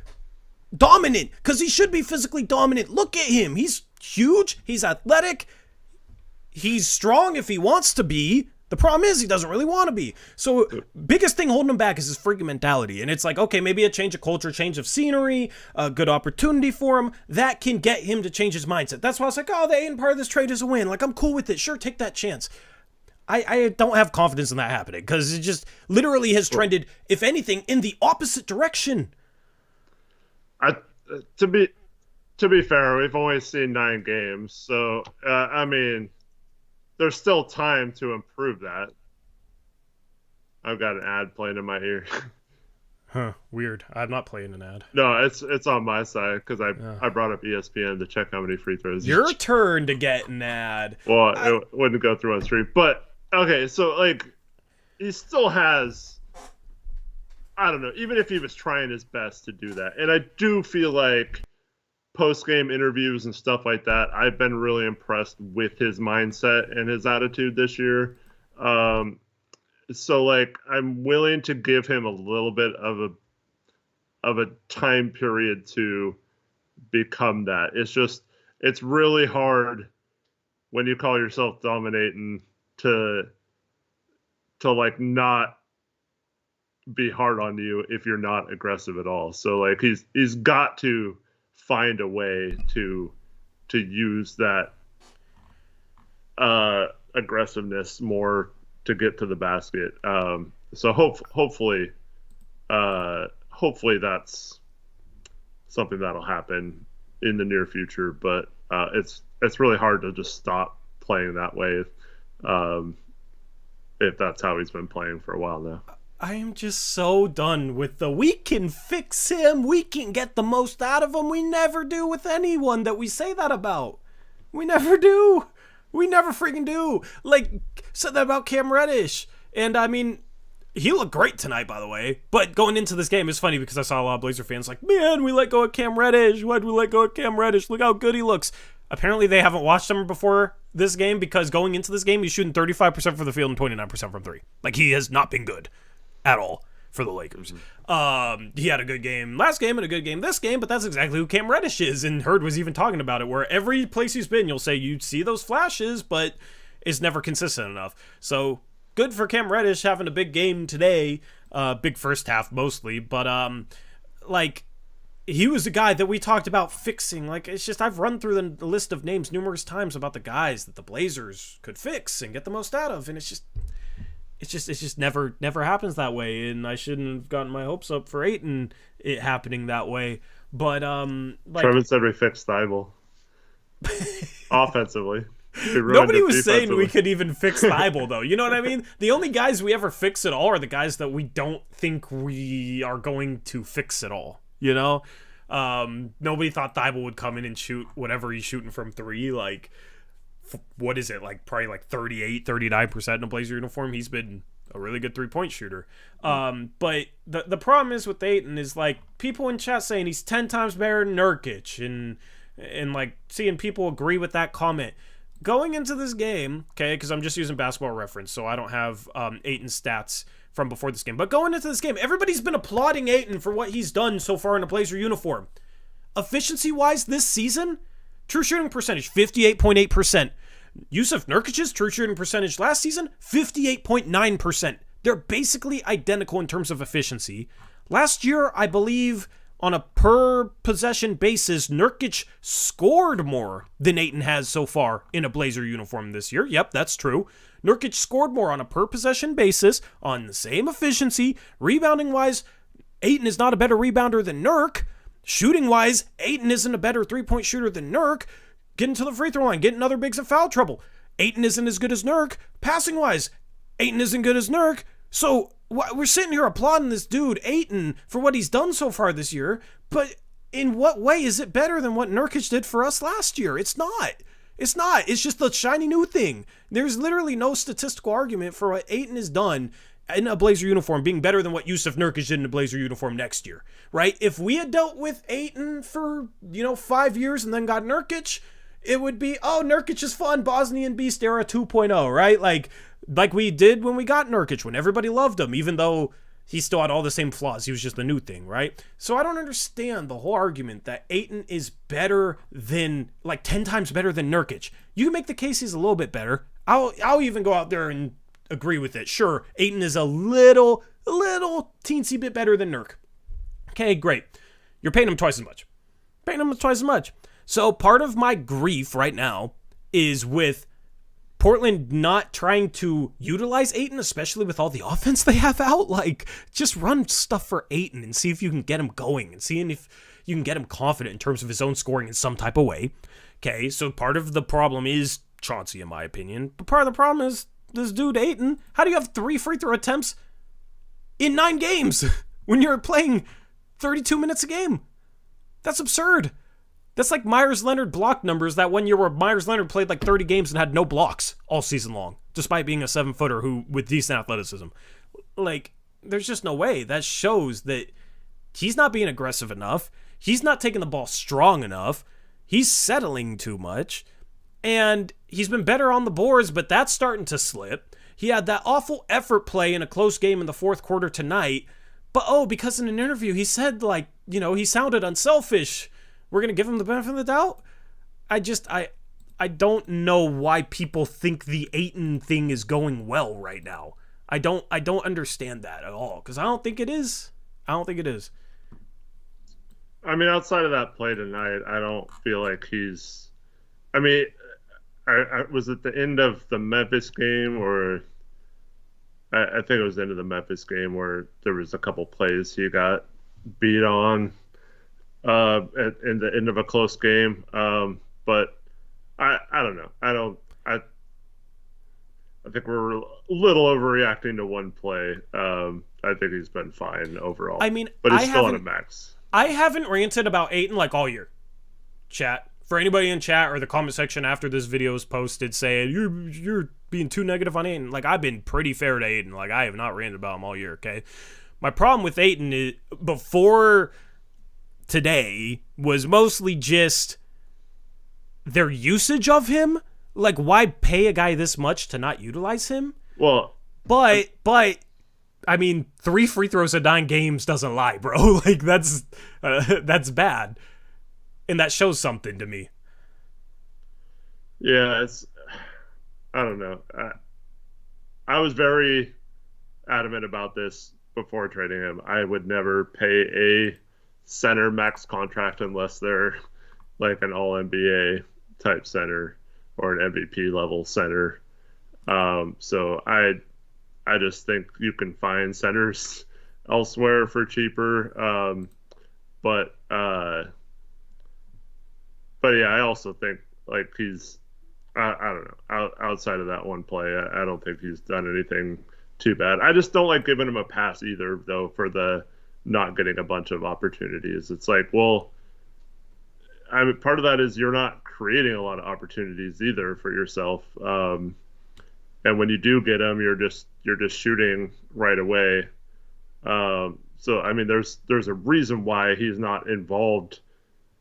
dominant, because he should be physically dominant. Look at him. He's huge. He's athletic. He's strong if he wants to be. The problem is he doesn't really want to be. So biggest thing holding him back is his freaking mentality. And it's like, okay, maybe a change of culture, change of scenery, a good opportunity for him, that can get him to change his mindset. That's why I was like, oh, the Ayton part of this trade is a win. Like, I'm cool with it. Sure, take that chance. I don't have confidence in that happening, because it just literally has trended, if anything, in the opposite direction. To be fair, we've only seen 9 games. So, I mean, there's still time to improve that. I've got an ad playing in my ear. Huh, weird. I'm not playing an ad. No, it's on my side because I brought up ESPN to check how many free throws. Your turn to get an ad. Well, it wouldn't go through on stream. But, okay, so, like, he still has, I don't know, even if he was trying his best to do that. And I do feel like post-game interviews and stuff like that, I've been really impressed with his mindset and his attitude this year. So, like, I'm willing to give him a little bit of a time period to become that. It's really hard when you call yourself dominating to like not be hard on you if you're not aggressive at all. So, like, he's got to find a way to to use that aggressiveness more to get to the basket. So hopefully that's something that'll happen in the near future. But it's really hard to just stop playing that way if that's how he's been playing for a while now. I am just so done with we can fix him, we can get the most out of him. We never do with anyone that we say that about. We never do. We never freaking do. Like, said that about Cam Reddish. And I mean, he looked great tonight, by the way. But going into this game, it's funny because I saw a lot of Blazer fans like, man, we let go of Cam Reddish. Why'd we let go of Cam Reddish? Look how good he looks. Apparently, they haven't watched him before this game because going into this game, he's shooting 35% from the field and 29% from three. Like, he has not been good at all for the Lakers. He had a good game last game and a good game this game, but that's exactly who Cam Reddish is, and Hurd was even talking about it, where every place he's been, you'll say you see those flashes, but it's never consistent enough. So, good for Cam Reddish having a big game today, big first half mostly, but, like, he was the guy that we talked about fixing. Like, it's just, I've run through the list of names numerous times about the guys that the Blazers could fix and get the most out of, and it's just never happens that way, and I shouldn't have gotten my hopes up for Ayton it happening that way. But like, Trevor said we fixed Thibault offensively. Nobody was saying we could even fix Thibault, though. You know what I mean? The only guys we ever fix at all are the guys that we don't think we are going to fix at all. You know, nobody thought Thibault would come in and shoot whatever he's shooting from three, like. What is it, like probably like 39% in a Blazer uniform. He's been a really good 3-point shooter. But the problem is with Ayton is like people in chat saying he's 10 times better than Nurkic, and like seeing people agree with that comment. Going into this game, okay, because I'm just using Basketball Reference, so I don't have Ayton stats from before this game. But going into this game, everybody's been applauding Ayton for what he's done so far in a Blazer uniform. Efficiency-wise this season, true shooting percentage, 58.8%. Yusuf Nurkic's true shooting percentage last season, 58.9%. They're basically identical in terms of efficiency. Last year, I believe, on a per-possession basis, Nurkic scored more than Ayton has so far in a Blazer uniform this year. Yep, that's true. Nurkic scored more on a per-possession basis on the same efficiency. Rebounding-wise, Ayton is not a better rebounder than Nurk. Shooting-wise, Ayton isn't a better three-point shooter than Nurk. Getting to the free throw line, getting other bigs in foul trouble. Ayton isn't as good as Nurk. Passing-wise, Ayton isn't good as Nurk. So we're sitting here applauding this dude, Ayton, for what he's done so far this year. But in what way is it better than what Nurkic did for us last year? It's not. It's not. It's just the shiny new thing. There's literally no statistical argument for what Ayton has done in a Blazer uniform being better than what Yusuf Nurkic did in a Blazer uniform next year, right? If we had dealt with Ayton for, 5 years and then got Nurkic, it would be, Nurkic is fun, Bosnian Beast era 2.0, right? Like we did when we got Nurkic, when everybody loved him, even though he still had all the same flaws. He was just the new thing, right? So I don't understand the whole argument that Ayton is better than, 10 times better than Nurkic. You can make the case he's a little bit better. I'll even go out there and agree with it. Sure, Ayton is a little teensy bit better than Nurk. Okay, great. You're paying him twice as much. So part of my grief right now is with Portland not trying to utilize Ayton, especially with all the offense they have out. Like, just run stuff for Ayton and see if you can get him going and seeing if you can get him confident in terms of his own scoring in some type of way. Okay, so part of the problem is Chauncey, in my opinion. But part of the problem is this dude, Ayton. How do you have 3 free throw attempts in 9 games when you're playing 32 minutes a game? That's absurd. That's like Myers Leonard block numbers that one year where Myers Leonard played 30 games and had no blocks all season long, despite being a 7-footer who with decent athleticism. There's just no way. That shows that he's not being aggressive enough. He's not taking the ball strong enough. He's settling too much. And he's been better on the boards, but that's starting to slip. He had that awful effort play in a close game in the fourth quarter tonight. But, because in an interview he said, he sounded unselfish. We're going to give him the benefit of the doubt? I don't know why people think the Ayton thing is going well right now. I don't understand that at all, because I don't think it is. I mean, outside of that play tonight, I don't feel like he's I mean, I was at the end of the Memphis game, or I think it was the end of the Memphis game where there was a couple plays he got beat on in the end of a close game. But I don't know. I think we're a little overreacting to one play. I think he's been fine overall. I mean, but he's still on a max. I haven't ranted about Ayton like all year. Chat. For anybody in chat or the comment section after this video is posted saying you're being too negative on Ayton, like I've been pretty fair to Ayton. Like I have not ranted about him all year, okay? My problem with Ayton is before today was mostly just their usage of him. Like why pay a guy this much to not utilize him? Well, but I mean, 3 free throws in 9 games doesn't lie, bro. Like that's bad. And that shows something to me. Yeah, I don't know. I was very adamant about this before trading him. I would never pay a center max contract unless they're like an all NBA type center or an MVP level center. So I just think you can find centers elsewhere for cheaper. But yeah, I also think like he's I don't know, outside of that one play, I don't think he's done anything too bad. I just don't like giving him a pass either, though, for the not getting a bunch of opportunities. It's like, well, I mean, part of that is you're not creating a lot of opportunities either for yourself. And when you do get them, you're just shooting right away. So I mean, there's a reason why he's not involved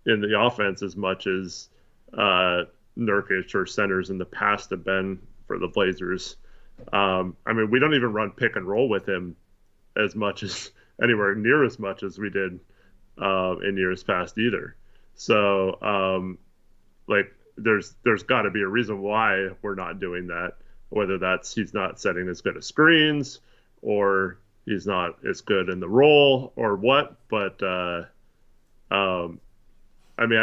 in the offense as much as Nurkic or centers in the past have been for the Blazers. I mean, we don't even run pick and roll with him as much as anywhere near as much as we did in years past either. So like there's got to be a reason why we're not doing that, whether that's he's not setting as good as screens or he's not as good in the role or what. But I mean,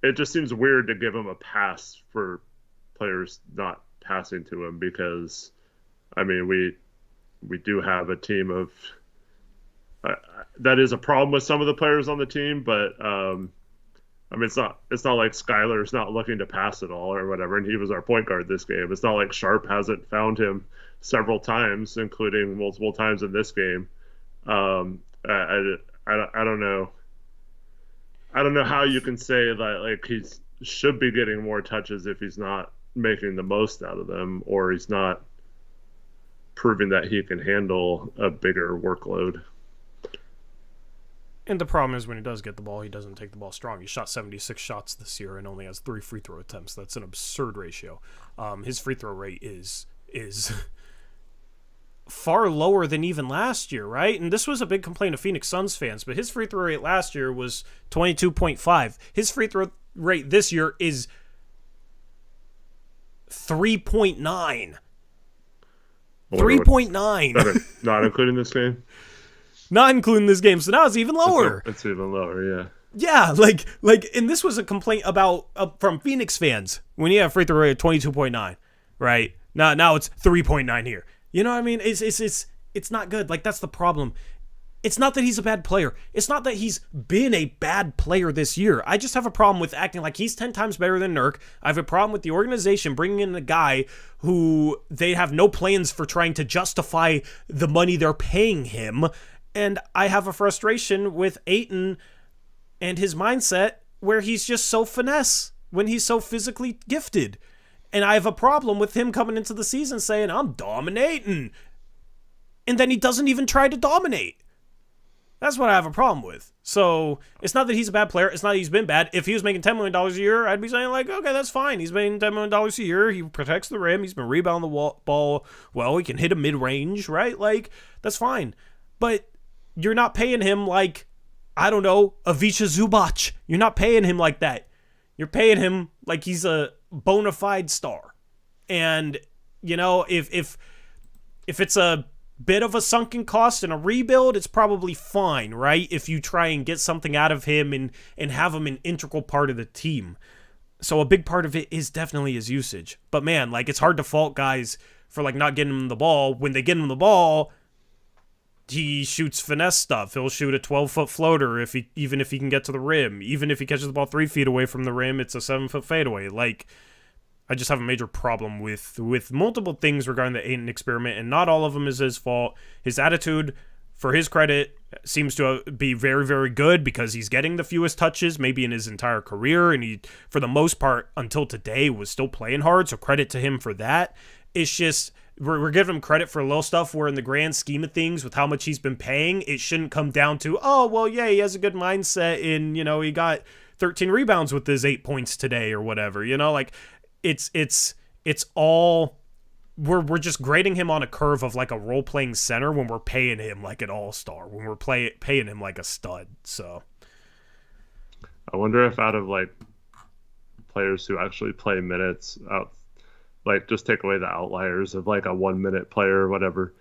it just seems weird to give him a pass for players not passing to him, because I mean, we do have a team of that is a problem with some of the players on the team, but I mean, it's not like Skylar's not looking to pass at all or whatever, and he was our point guard this game. It's not like Sharp hasn't found him several times, including multiple times in this game. I don't know. I don't know how you can say that like he should be getting more touches if he's not making the most out of them, or he's not proving that he can handle a bigger workload. And the problem is when he does get the ball, he doesn't take the ball strong. He shot 76 shots this year and only has 3 free throw attempts. That's an absurd ratio. His free throw rate is far lower than even last year, right? And this was a big complaint of Phoenix Suns fans, but his free throw rate last year was 22.5. His free throw rate this year is 3.9. 3.9. Not including this game? Not including this game, so now it's even lower. It's even lower, yeah. Yeah, like, and this was a complaint about from Phoenix fans when you have free throw rate of 22.9, right? Now it's 3.9 here. You know what I mean? It's not good. Like, that's the problem. It's not that he's a bad player. It's not that he's been a bad player this year. I just have a problem with acting like he's 10 times better than Nurk. I have a problem with the organization bringing in a guy who they have no plans for trying to justify the money they're paying him. And I have a frustration with Ayton and his mindset where he's just so finesse when he's so physically gifted. And I have a problem with him coming into the season saying, I'm dominating. And then he doesn't even try to dominate. That's what I have a problem with. So it's not that he's a bad player. It's not that he's been bad. If he was making $10 million a year, I'd be saying like, okay, that's fine. He's making $10 million a year. He protects the rim. He's been rebounding the ball well. He can hit a mid-range, right? Like, that's fine. But you're not paying him like, I don't know, Ivica Zubac. You're not paying him like that. You're paying him like he's a bona fide star. And, you know, if it's a bit of a sunken cost and a rebuild, it's probably fine, right? If you try and get something out of him and have him an integral part of the team. So a big part of it is definitely his usage. But man, like it's hard to fault guys for like not getting him the ball. When they get him the ball, he shoots finesse stuff. He'll shoot a 12-foot floater even if he can get to the rim. Even if he catches the ball 3 feet away from the rim, it's a 7-foot fadeaway. Like I just have a major problem with multiple things regarding the Ayton experiment, and not all of them is his fault. His attitude, for his credit, seems to be very, very good because he's getting the fewest touches maybe in his entire career, and he, for the most part, until today, was still playing hard, so credit to him for that. It's just, we're giving him credit for little stuff where in the grand scheme of things, with how much he's been paying, it shouldn't come down to, oh, well, yeah, he has a good mindset, and, he got 13 rebounds with his 8 points today or whatever, like, it's all... We're just grading him on a curve of like a role-playing center when we're paying him like an all-star, when we're paying him like a stud. So I wonder if out of like players who actually play minutes out, like just take away the outliers of like a 1 minute player or whatever,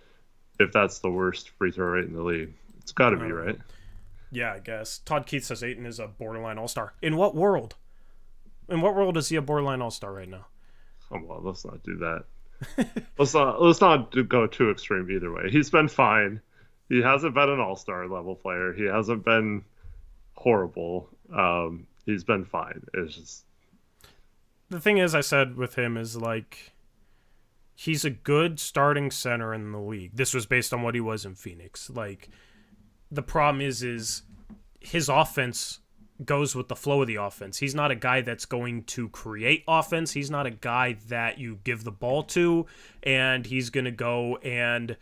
if that's the worst free throw rate in the league. It's got to be, right? Yeah, I guess. Todd Keith says Ayton is a borderline all-star. In what world? In what world is he a borderline all-star right now? Oh, well, let's not do that. let's not go too extreme either way. He's been fine. He hasn't been an all-star level player. He hasn't been horrible. He's been fine. It's just the thing is, I said with him is like he's a good starting center in the league. This was based on what he was in Phoenix. Like the problem is his offense goes with the flow of the offense. He's not a guy that's going to create offense. He's not a guy that you give the ball to and he's going to go and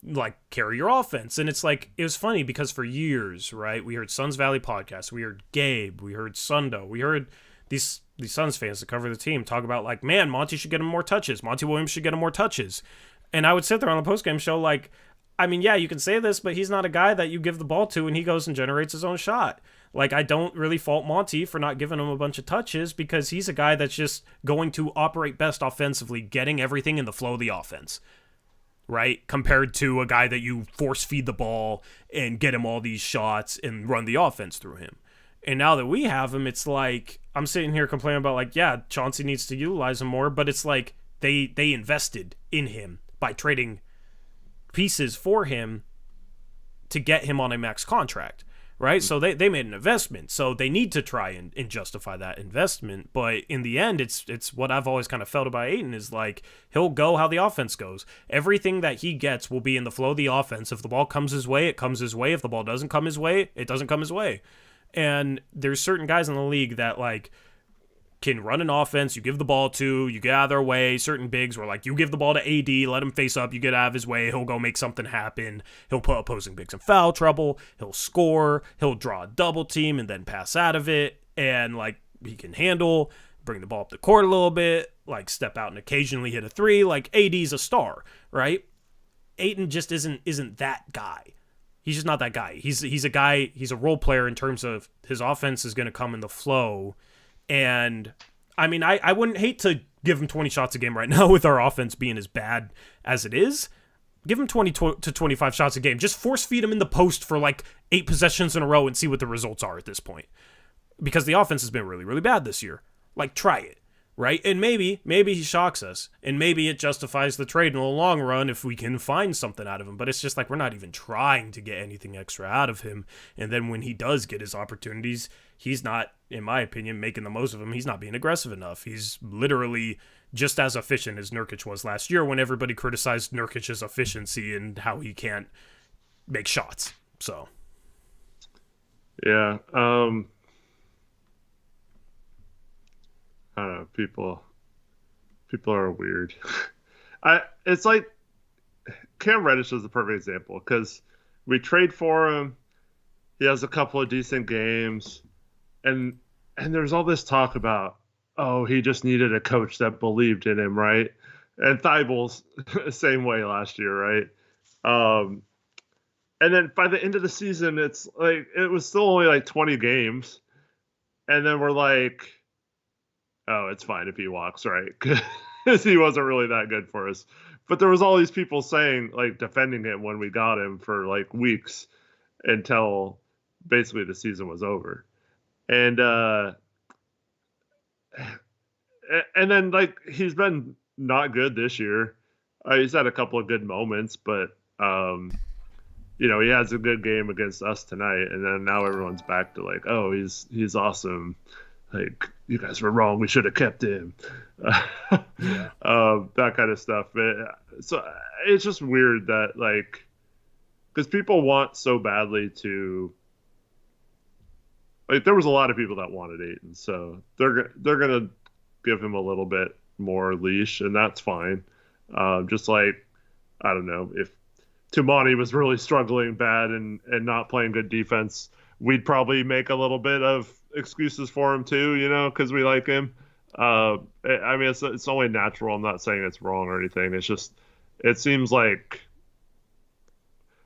like carry your offense. And it's like, it was funny because for years, right, we heard Suns Valley podcast, we heard Gabe, we heard Sundo, we heard these Suns fans that cover the team talk about like, man, Monty should get him more touches. Monty Williams should get him more touches. And I would sit there on the postgame show like, I mean, yeah, you can say this, but he's not a guy that you give the ball to and he goes and generates his own shot. Like, I don't really fault Monty for not giving him a bunch of touches because he's a guy that's just going to operate best offensively, getting everything in the flow of the offense, right? Compared to a guy that you force feed the ball and get him all these shots and run the offense through him. And now that we have him, it's like, I'm sitting here complaining about like, yeah, Chauncey needs to utilize him more, but it's like they invested in him by trading pieces for him to get him on a max contract. Right? So they made an investment. So they need to try and justify that investment. But in the end, it's what I've always kind of felt about Ayton is like, he'll go how the offense goes. Everything that he gets will be in the flow of the offense. If the ball comes his way, it comes his way. If the ball doesn't come his way, it doesn't come his way. And there's certain guys in the league that like can run an offense, you give the ball to, you get out of their way. Certain bigs where like you give the ball to AD, let him face up, you get out of his way, he'll go make something happen. He'll put opposing bigs in foul trouble, he'll score, he'll draw a double team and then pass out of it, and like he can handle, bring the ball up the court a little bit, like step out and occasionally hit a three. Like AD's a star, right? Ayton just isn't that guy. He's just not that guy. He's a guy, he's a role player in terms of his offense is going to come in the flow. And, I mean, I wouldn't hate to give him 20 shots a game right now with our offense being as bad as it is. Give him 20 to 25 shots a game. Just force feed him in the post for like 8 possessions in a row and see what the results are at this point. Because the offense has been really, really bad this year. Like, try it, right? And maybe he shocks us. And maybe it justifies the trade in the long run if we can find something out of him. But it's just like we're not even trying to get anything extra out of him. And then when he does get his opportunities, he's not, in my opinion, making the most of them. He's not being aggressive enough. He's literally just as efficient as Nurkic was last year when everybody criticized Nurkic's efficiency and how he can't make shots. So, yeah. I don't know. People are weird. It's like Cam Reddish is the perfect example because we trade for him. He has a couple of decent games. And there's all this talk about, oh, he just needed a coach that believed in him, right? And Thybulle's the same way last year, right? And then by the end of the season, it's like it was still only like 20 games. And then we're like, oh, it's fine if he walks, right? Because he wasn't really that good for us. But there was all these people saying, like, defending him when we got him for like weeks until basically the season was over. And and then like he's been not good this year. He's had a couple of good moments, but he has a good game against us tonight, and then now everyone's back to like, oh, he's awesome. Like you guys were wrong. We should have kept him. Yeah. That kind of stuff. So it's just weird that like because people want so badly to like there was a lot of people that wanted Aiton, so they're gonna give him a little bit more leash, and that's fine. Just like I don't know if Tumani was really struggling bad and not playing good defense, we'd probably make a little bit of excuses for him too, because we like him. I mean, it's only natural. I'm not saying it's wrong or anything. It's just it seems like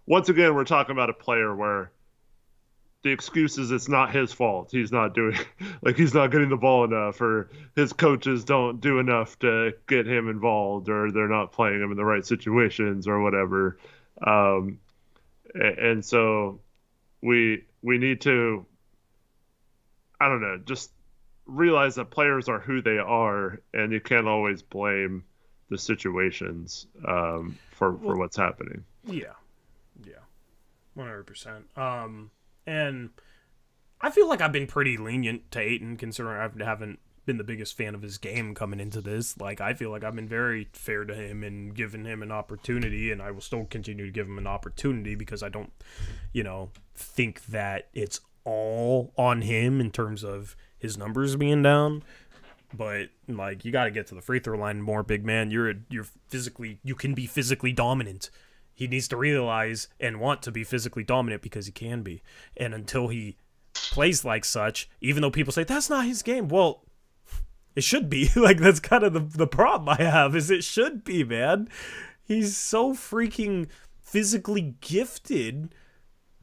once again we're talking about a player where the excuse is it's not his fault. He's not doing like he's not getting the ball enough, or his coaches don't do enough to get him involved, or they're not playing him in the right situations or whatever. And so we need to I don't know, just realize that players are who they are, and you can't always blame the situations for what's happening. Yeah, 100%. And I feel like I've been pretty lenient to Aiton, considering I haven't been the biggest fan of his game coming into this. Like, I feel like I've been very fair to him and given him an opportunity, and I will still continue to give him an opportunity because I don't, think that it's all on him in terms of his numbers being down. But like, you got to get to the free throw line more, big man. You can be physically dominant. He needs to realize and want to be physically dominant because he can be. And until he plays like such, even though people say that's not his game, well, it should be. Like, that's kind of the problem I have, is it should be, man. He's so freaking physically gifted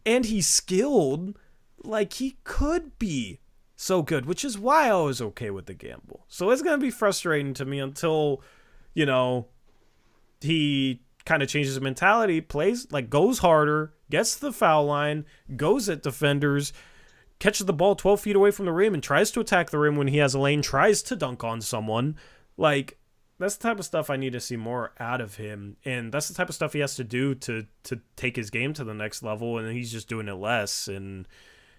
and he's skilled. Like, he could be so good, which is why I was okay with the gamble. So it's going to be frustrating to me until, he kind of changes his mentality, plays, like, goes harder, gets to the foul line, goes at defenders, catches the ball 12 feet away from the rim and tries to attack the rim when he has a lane, tries to dunk on someone. Like, that's the type of stuff I need to see more out of him. And that's the type of stuff he has to do to take his game to the next level. And he's just doing it less. And,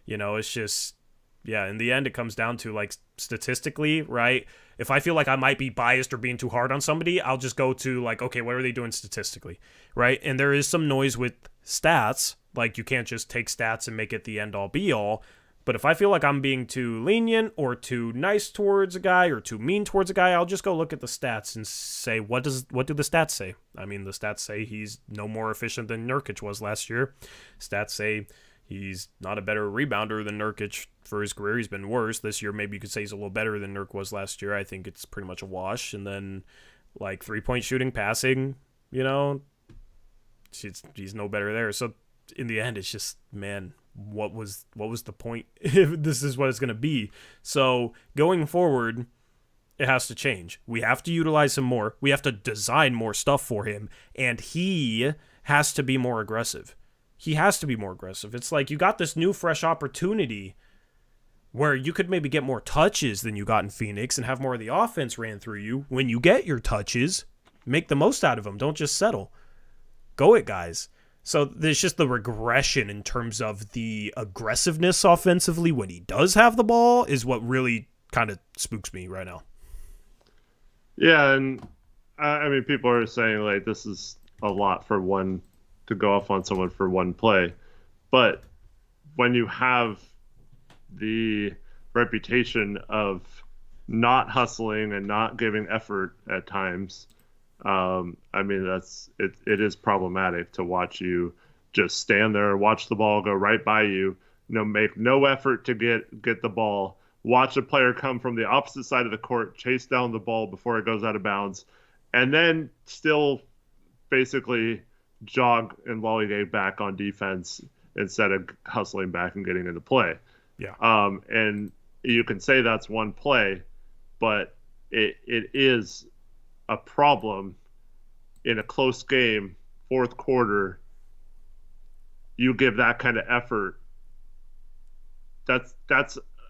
it's just, yeah, in the end, it comes down to, like, statistically, right? If I feel like I might be biased or being too hard on somebody, I'll just go to, like, okay, what are they doing statistically, right? And there is some noise with stats. Like, you can't just take stats and make it the end-all, be-all. But if I feel like I'm being too lenient or too nice towards a guy or too mean towards a guy, I'll just go look at the stats and say, what do the stats say? I mean, the stats say he's no more efficient than Nurkic was last year. Stats say he's not a better rebounder than Nurkic for his career. He's been worse. This year, maybe you could say he's a little better than Nurk was last year. I think it's pretty much a wash. And then, like, three-point shooting, passing, he's no better there. So in the end, it's just, man, what was the point if this is what it's going to be? So going forward, it has to change. We have to utilize him more. We have to design more stuff for him. And he has to be more aggressive. He has to be more aggressive. It's like you got this new, fresh opportunity where you could maybe get more touches than you got in Phoenix and have more of the offense ran through you. When you get your touches, make the most out of them. Don't just settle. Go it, guys. So there's just the regression in terms of the aggressiveness offensively when he does have the ball is what really kind of spooks me right now. Yeah, and I mean, people are saying, like, this is a lot for one to go off on someone for one play. But when you have the reputation of not hustling and not giving effort at times, I mean, it is problematic to watch you just stand there, watch the ball go right by you, make no effort to get the ball, watch a player come from the opposite side of the court, chase down the ball before it goes out of bounds, and then still basically jog and lollygag back on defense instead of hustling back and getting into play. Yeah. And you can say that's one play, but it is a problem in a close game, fourth quarter. You give that kind of effort. That's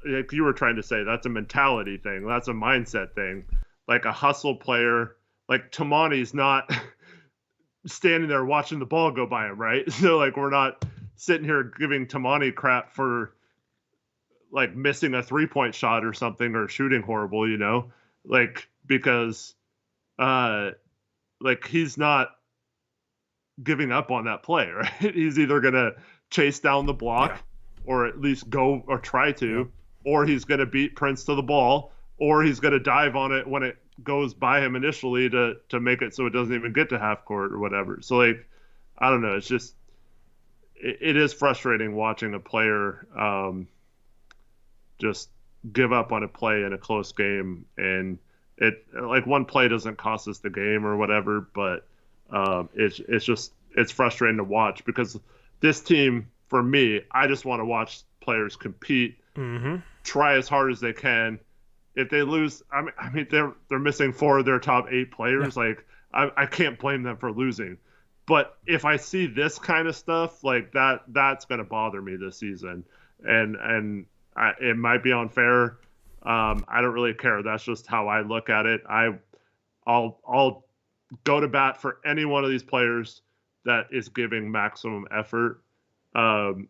like you were trying to say, that's a mentality thing. That's a mindset thing. Like a hustle player, like Tamani's not standing there watching the ball go by him, right? So like we're not sitting here giving Tamani crap for like missing a 3-point shot or something or shooting horrible, like because uh like he's not giving up on that play, right? He's either gonna chase down the block Yeah. or at least go or try to, Yeah. or he's gonna beat Prince to the ball, or he's gonna dive on it when it goes by him initially to make it so it doesn't even get to half court or whatever. So like I don't know, it's just it is frustrating watching a player just give up on a play in a close game, and it like one play doesn't cost us the game or whatever, but it's frustrating to watch because this team, for me, I just want to watch players compete, try as hard as they can. If they lose, I mean they're missing 4 of their top 8 players. Yeah. Like I can't blame them for losing. But if I see this kind of stuff, like that's going to bother me this season, and it might be unfair. I don't really care. That's just how I look at it. I'll go to bat for any one of these players that is giving maximum effort, and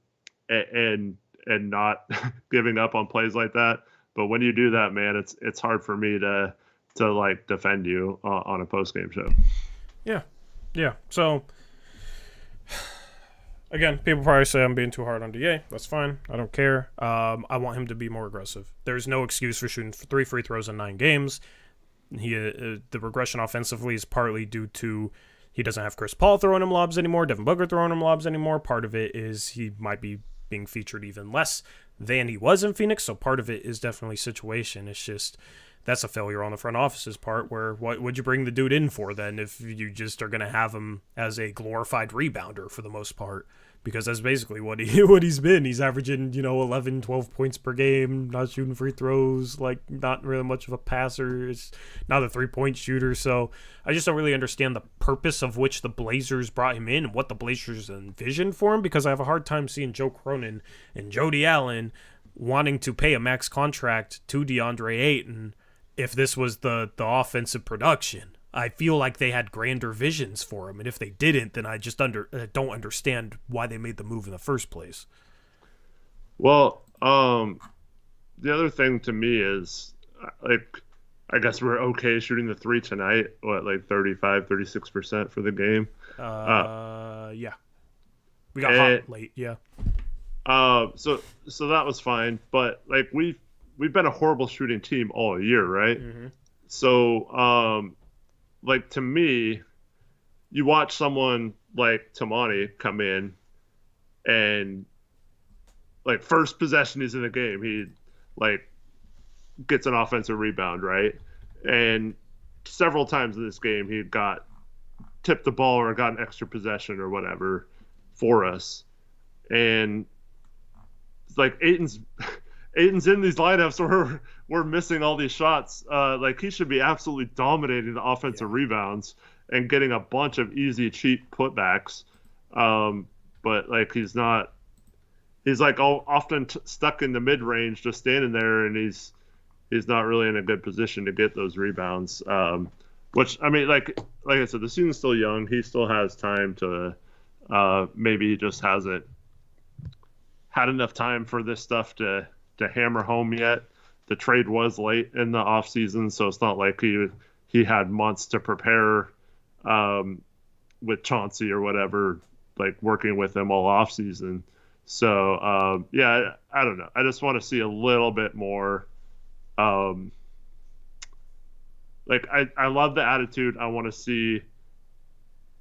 not giving up on plays like that. But when you do that, man, it's hard for me to like defend you on a post-game show. Yeah. So again, people probably say I'm being too hard on DA. That's fine. I don't care. I want him to be more aggressive. There's no excuse for shooting 3 free throws in 9 games. The regression offensively is partly due to he doesn't have Chris Paul throwing him lobs anymore, Devin Booker throwing him lobs anymore. Part of it is he might be being featured even less than he was in Phoenix, so part of it is definitely situation. It's just that's a failure on the front office's part, where what would you bring the dude in for then if you just are going to have him as a glorified rebounder for the most part? Because that's basically what he's been. He's averaging, 11, 12 points per game, not shooting free throws, like not really much of a passer. It's not a 3-point shooter. So I just don't really understand the purpose of which the Blazers brought him in and what the Blazers envisioned for him, because I have a hard time seeing Joe Cronin and Jody Allen wanting to pay a max contract to DeAndre Ayton if this was the offensive production. I feel like they had grander visions for him, and if they didn't, then I just don't understand why they made the move in the first place. Well, the other thing to me is, like, I guess we're okay shooting the 3 tonight. What, like 35, 36% for the game? Yeah. We got hot late, yeah. So that was fine, but like we've been a horrible shooting team all year, right? Mm-hmm. So, like, to me, you watch someone like Tamani come in and, like, first possession he's in the game, he, like, gets an offensive rebound, right? And several times in this game, he got tipped the ball or got an extra possession or whatever for us. And, like, Aiton's in these lineups where we're missing all these shots. Like, he should be absolutely dominating the offensive rebounds and getting a bunch of easy, cheap putbacks. But, like, he's not – he's, like, often stuck in the mid-range just standing there, and he's not really in a good position to get those rebounds. Which, I mean, like I said, the season's still young. He still has time to maybe he just hasn't had enough time for this stuff to hammer home yet. The trade was late in the offseason, so it's not like he had months to prepare with Chauncey or whatever, like working with him all offseason. So, yeah, I don't know. I just want to see a little bit more. Like, I love the attitude. I want to see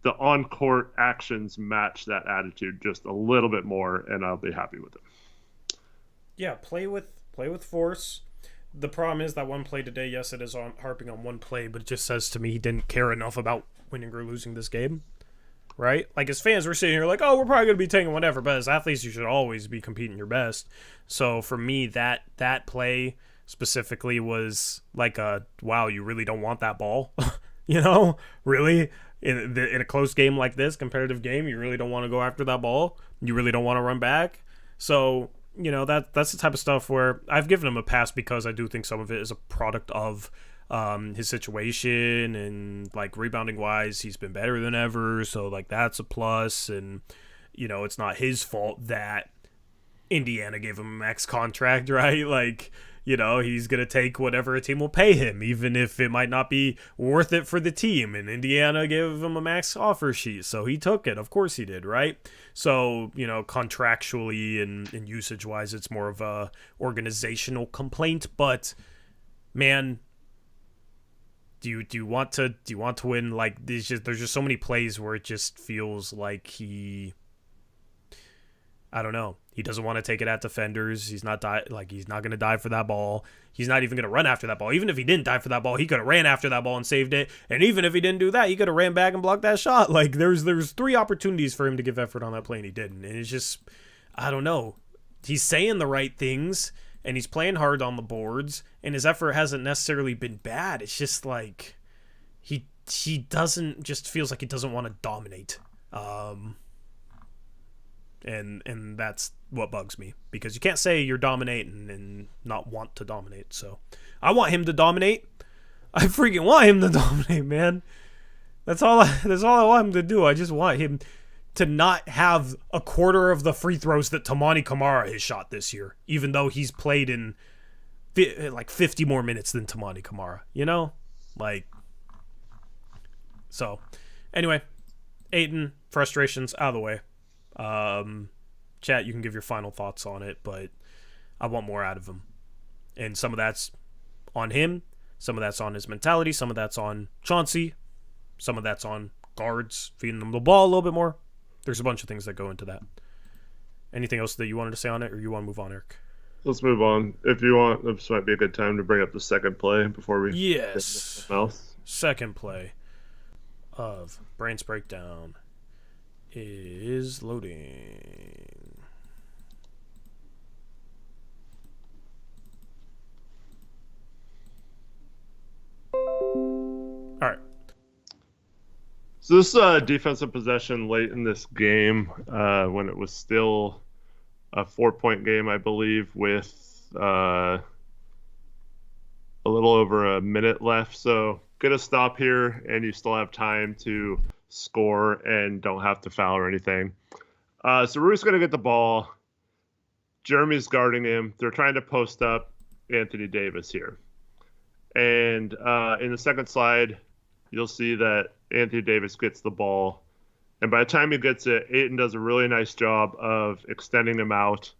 the on-court actions match that attitude just a little bit more, and I'll be happy with it. Yeah, play with force. The problem is that one play today, yes, it is harping on one play, but it just says to me he didn't care enough about winning or losing this game, right? Like, as fans, we're sitting here like, oh, we're probably going to be taking whatever, but as athletes, you should always be competing your best. So for me, that play specifically was like wow, you really don't want that ball? Really? In a close game like this, competitive game, you really don't want to go after that ball? You really don't want to run back? So that's the type of stuff where I've given him a pass because I do think some of it is a product of his situation, and like rebounding wise, he's been better than ever. So like that's a plus, and it's not his fault that Indiana gave him a max contract, right? Like, he's going to take whatever a team will pay him, even if it might not be worth it for the team. And Indiana gave him a max offer sheet, so he took it. Of course he did, right? So, contractually and usage-wise, it's more of a organizational complaint. But, man, do you want to win? Like, there's just so many plays where it just feels like I don't know. He doesn't want to take it at defenders. He's not he's not going to dive for that ball. He's not even going to run after that ball. Even if he didn't dive for that ball, he could have ran after that ball and saved it. And even if he didn't do that, he could have ran back and blocked that shot. Like there's 3 opportunities for him to give effort on that play and he didn't. And it's just, I don't know. He's saying the right things and he's playing hard on the boards and his effort hasn't necessarily been bad. It's just like he doesn't, just feels like he doesn't want to dominate. And that's what bugs me, because you can't say you're dominating and not want to dominate. So I want him to dominate. I freaking want him to dominate, man. That's all I want him to do. I just want him to not have a quarter of the free throws that Tamani Kamara has shot this year, even though he's played in like 50 more minutes than Tamani Kamara, so anyway, Ayton, frustrations out of the way. Chat, you can give your final thoughts on it, but I want more out of him. And some of that's on him, some of that's on his mentality, some of that's on Chauncey, some of that's on guards feeding them the ball a little bit more. There's a bunch of things that go into that. Anything else that you wanted to say on it, or you want to move on, Eric? Let's move on. If you want, this might be a good time to bring up the second play before we Yes. Second play of Brains Breakdown is loading. All right. So this defensive possession late in this game, when it was still a 4-point game, I believe, with a little over a minute left. So get a stop here, and you still have time to score and don't have to foul or anything. So Rui's going to get the ball. Jeremy's guarding him. They're trying to post up Anthony Davis here. And in the second slide, you'll see that Anthony Davis gets the ball. And by the time he gets it, Ayton does a really nice job of extending him out.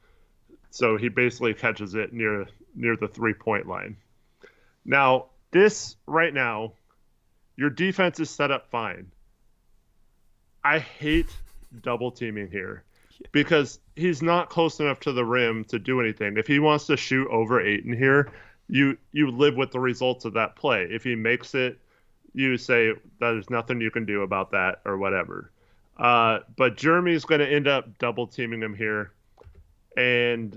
So he basically catches it near the 3-point line. Now, this right now, your defense is set up fine. I hate double teaming here because he's not close enough to the rim to do anything. If he wants to shoot over Ayton here, you live with the results of that play. If he makes it, you say there's nothing you can do about that or whatever. But Jeremy's going to end up double teaming him here. And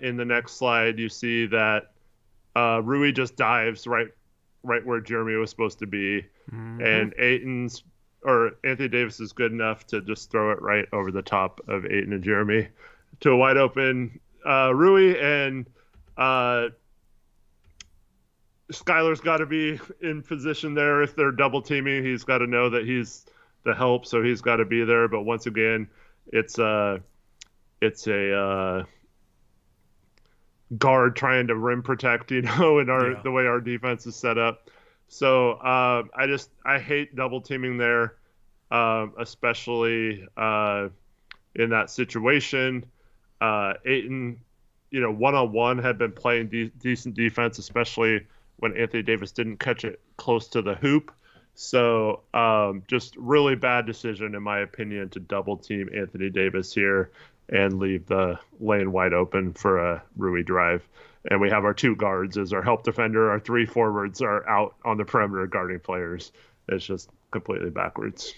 in the next slide, you see that Rui just dives right where Jeremy was supposed to be. Mm-hmm. And Anthony Davis is good enough to just throw it right over the top of Ayton and Jeremy to a wide open Rui, and Skylar's got to be in position there. If they're double teaming, he's got to know that he's the help, so he's got to be there. But once again, it's a guard trying to rim protect, in the way our defense is set up. So I hate double teaming there, especially in that situation. Ayton, one-on-one had been playing decent defense, especially when Anthony Davis didn't catch it close to the hoop. So just really bad decision, in my opinion, to double team Anthony Davis here and leave the lane wide open for a Rui drive. And we have our 2 guards as our help defender. Our 3 forwards are out on the perimeter guarding players. It's just completely backwards.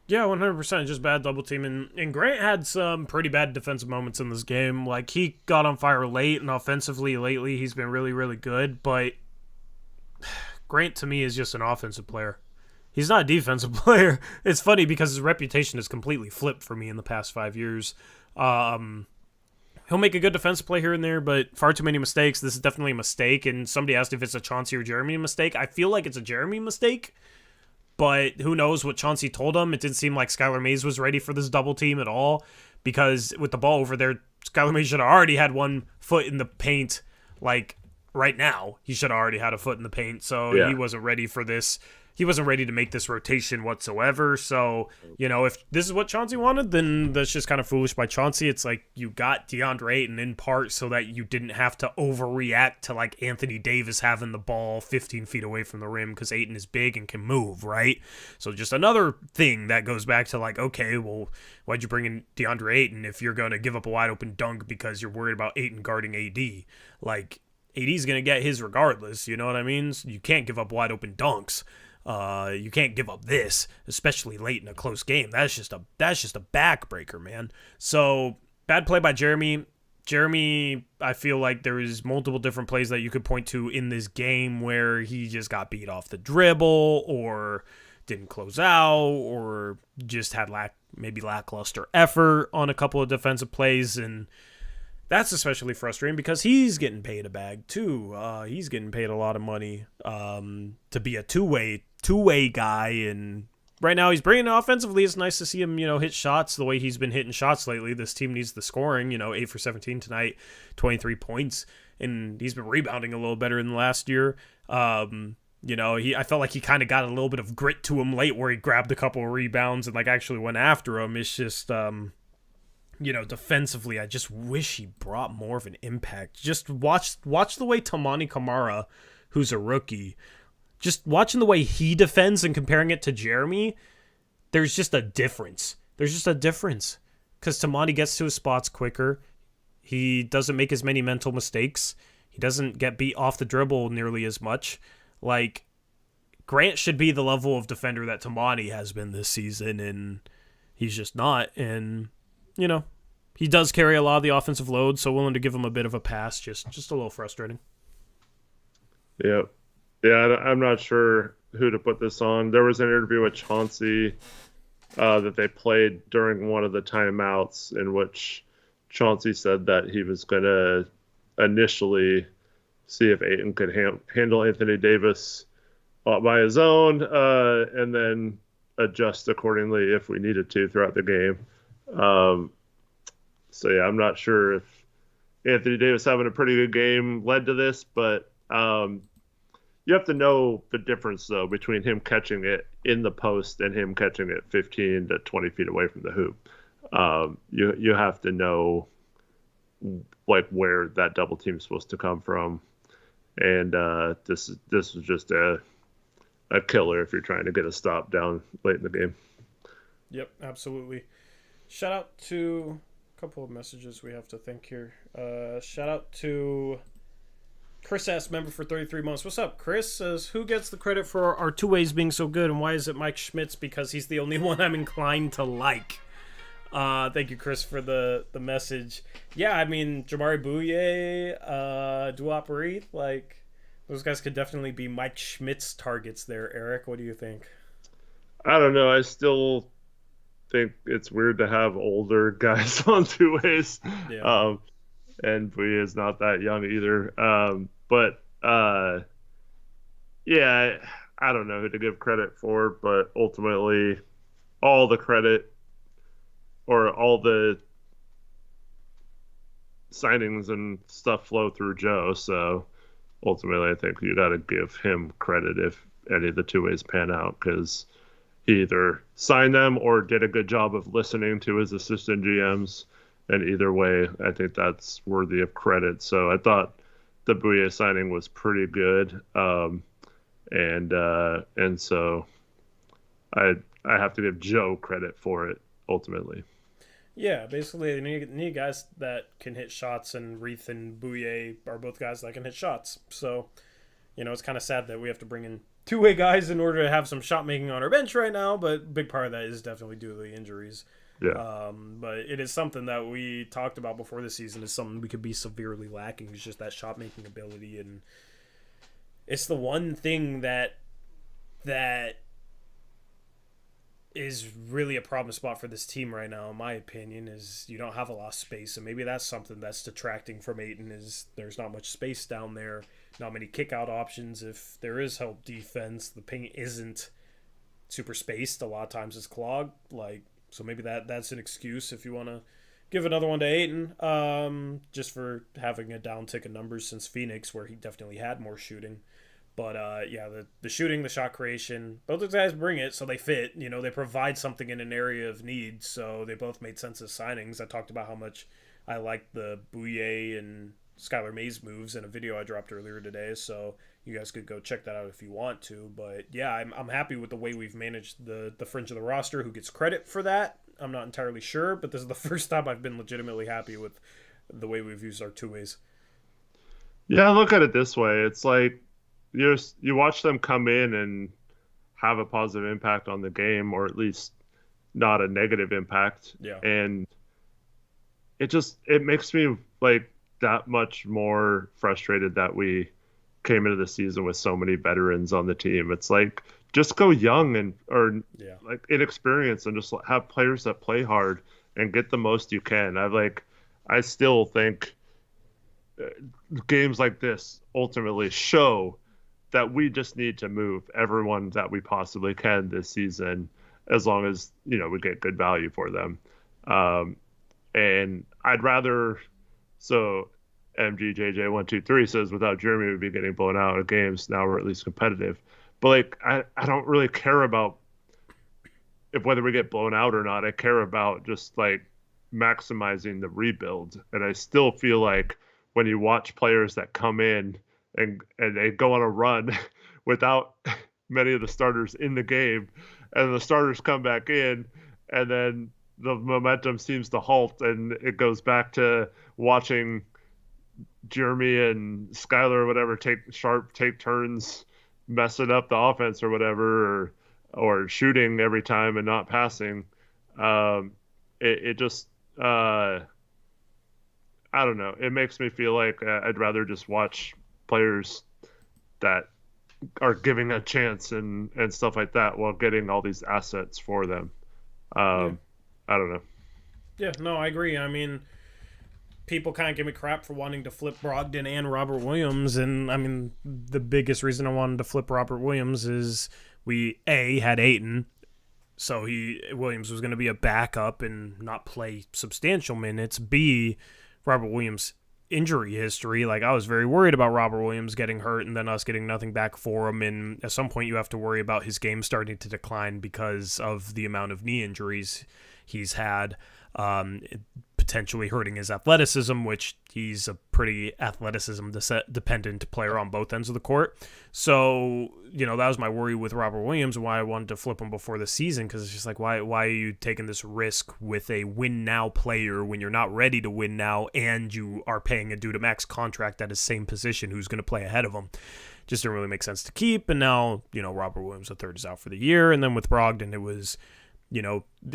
Yeah, 100%. Just bad double team. And Grant had some pretty bad defensive moments in this game. Like, he got on fire late, and offensively lately he's been really, really good. But Grant, to me, is just an offensive player. He's not a defensive player. It's funny because his reputation has completely flipped for me in the past 5 years. He'll make a good defensive play here and there, but far too many mistakes. This is definitely a mistake. And somebody asked if it's a Chauncey or Jeremy mistake. I feel like it's a Jeremy mistake, but who knows what Chauncey told him. It didn't seem like Skylar Mays was ready for this double team at all, because with the ball over there, Skylar Mays should have already had one foot in the paint. Like right now, he should have already had a foot in the paint. So Yeah. he wasn't ready for this. He wasn't ready to make this rotation whatsoever. So, if this is what Chauncey wanted, then that's just kind of foolish by Chauncey. It's like you got DeAndre Ayton in part so that you didn't have to overreact to like Anthony Davis having the ball 15 feet away from the rim, because Ayton is big and can move, right? So just another thing that goes back to like, okay, well, why'd you bring in DeAndre Ayton if you're going to give up a wide open dunk because you're worried about Ayton guarding AD? Like, AD's going to get his regardless, you know what I mean? So you can't give up wide open dunks. You can't give up this, especially late in a close game. That's just a backbreaker, man. So bad play by Jeremy. Jeremy, I feel like there is multiple different plays that you could point to in this game where he just got beat off the dribble, or didn't close out, or just had lackluster effort on a couple of defensive plays, and that's especially frustrating because he's getting paid a bag too. He's getting paid a lot of money to be a two-way guy, and right now he's bringing it offensively. It's nice to see him, hit shots the way he's been hitting shots lately. This team needs the scoring. 8 for 17 tonight, 23 points, and he's been rebounding a little better than last year. I felt like he kind of got a little bit of grit to him late, where he grabbed a couple of rebounds and like actually went after him. It's just defensively, I just wish he brought more of an impact. Just watch the way Tamani Kamara, who's a rookie, just watching the way he defends and comparing it to Jeremy, there's just a difference. Because Tamani gets to his spots quicker. He doesn't make as many mental mistakes. He doesn't get beat off the dribble nearly as much. Like, Grant should be the level of defender that Tamani has been this season, and he's just not. And he does carry a lot of the offensive load, so willing to give him a bit of a pass. Just a little frustrating. Yeah. Yeah, I'm not sure who to put this on. There was an interview with Chauncey that they played during one of the timeouts, in which Chauncey said that he was going to initially see if Ayton could handle Anthony Davis by his own, and then adjust accordingly if we needed to throughout the game. So yeah, I'm not sure if Anthony Davis having a pretty good game led to this, but you have to know the difference though between him catching it in the post and him catching it 15 to 20 feet away from the hoop. You have to know like where that double team is supposed to come from, and this was just a killer if you're trying to get a stop down late in the game. Yep, absolutely. Shout out to a couple of messages we have to thank here. Shout out to Chris S., member for 33 months. What's up, Chris? Says, who gets the credit for our two ways being so good, and why is it Mike Schmitz? Because he's the only one I'm inclined to like. Thank you, Chris, for the message. Yeah, I mean, Jamari Bouye, Duopere, like, those guys could definitely be Mike Schmitz targets there. Eric, what do you think? I don't know. I still think it's weird to have older guys on two ways. Yeah. And Bouye is not that young either. But yeah, I don't know who to give credit for, but ultimately all the credit or all the signings and stuff flow through Joe. So ultimately, I think you got to give him credit if any of the two ways pan out, because he either signed them or did a good job of listening to his assistant GMs. And either way, I think that's worthy of credit. So I thought the Bouye signing was pretty good. And so I have to give Joe credit for it ultimately. Yeah, basically, they need guys that can hit shots, and Reith and Bouye are both guys that can hit shots. So, it's kind of sad that we have to bring in two-way guys in order to have some shot making on our bench right now, but a big part of that is definitely due to the injuries. Yeah. But it is something that we talked about before the season is something we could be severely lacking. It's just that shot making ability, and it's the one thing that is really a problem spot for this team right now, in my opinion, is you don't have a lot of space, and maybe that's something that's detracting from Aiton. Is there's not much space down there, not many kick out options. If there is help defense, the paint isn't super spaced. A lot of times it's clogged. Like, so maybe that's an excuse if you want to give another one to Aiton, just for having a downtick in numbers since Phoenix, where he definitely had more shooting. But yeah, the shooting, the shot creation, both those guys bring it, so they fit. You know, they provide something in an area of need, so they both made sense as signings. I talked about how much I liked the Bouye and Skylar Mays moves in a video I dropped earlier today, so you guys could go check that out if you want to. But yeah, I'm happy with the way we've managed the fringe of the roster. Who gets credit for that? I'm not entirely sure, but this is the first time I've been legitimately happy with the way we've used our two ways. Yeah, look at it this way. It's like you watch them come in and have a positive impact on the game, or at least not a negative impact. Yeah. And it makes me like that much more frustrated that we came into the season with so many veterans on the team. It's like just go young and or Yeah. like inexperienced and just have players that play hard and get the most you can. I still think uh, games like this ultimately show that we just need to move everyone that we possibly can this season, as long as we get good value for them. Um, and I'd rather so MGJJ123 says without Jeremy we'd be getting blown out of games. Now we're at least competitive. But like I don't really care about if whether we get blown out or not. I care about just like maximizing the rebuild. And I still feel like when you watch players that come in and they go on a run without many of the starters in the game, and the starters come back in, and then the momentum seems to halt, and it goes back to watching Jeremy and Skylar or whatever take turns messing up the offense or whatever, or shooting every time and not passing. It just I don't know. It makes me feel like I'd rather just watch players that are giving a chance and stuff like that while getting all these assets for them. Yeah. I don't know. Yeah, no, I agree. I mean, people kind of give me crap for wanting to flip Brogdon and Robert Williams, and I mean, the biggest reason I wanted to flip Robert Williams is we had Aiton, so Williams was going to be a backup and not play substantial minutes. B, Robert Williams' injury history. Like, I was very worried about Robert Williams getting hurt and then us getting nothing back for him, and at some point you have to worry about his game starting to decline because of the amount of knee injuries he's had, potentially hurting his athleticism, which he's a pretty athleticism dependent player on both ends of the court. So, that was my worry with Robert Williams and why I wanted to flip him before the season, because it's just like, why are you taking this risk with a win now player when you're not ready to win now and you are paying a dude a max contract at his same position who's going to play ahead of him? Just didn't really make sense to keep. And now, Robert Williams III is out for the year. And then with Brogdon, it was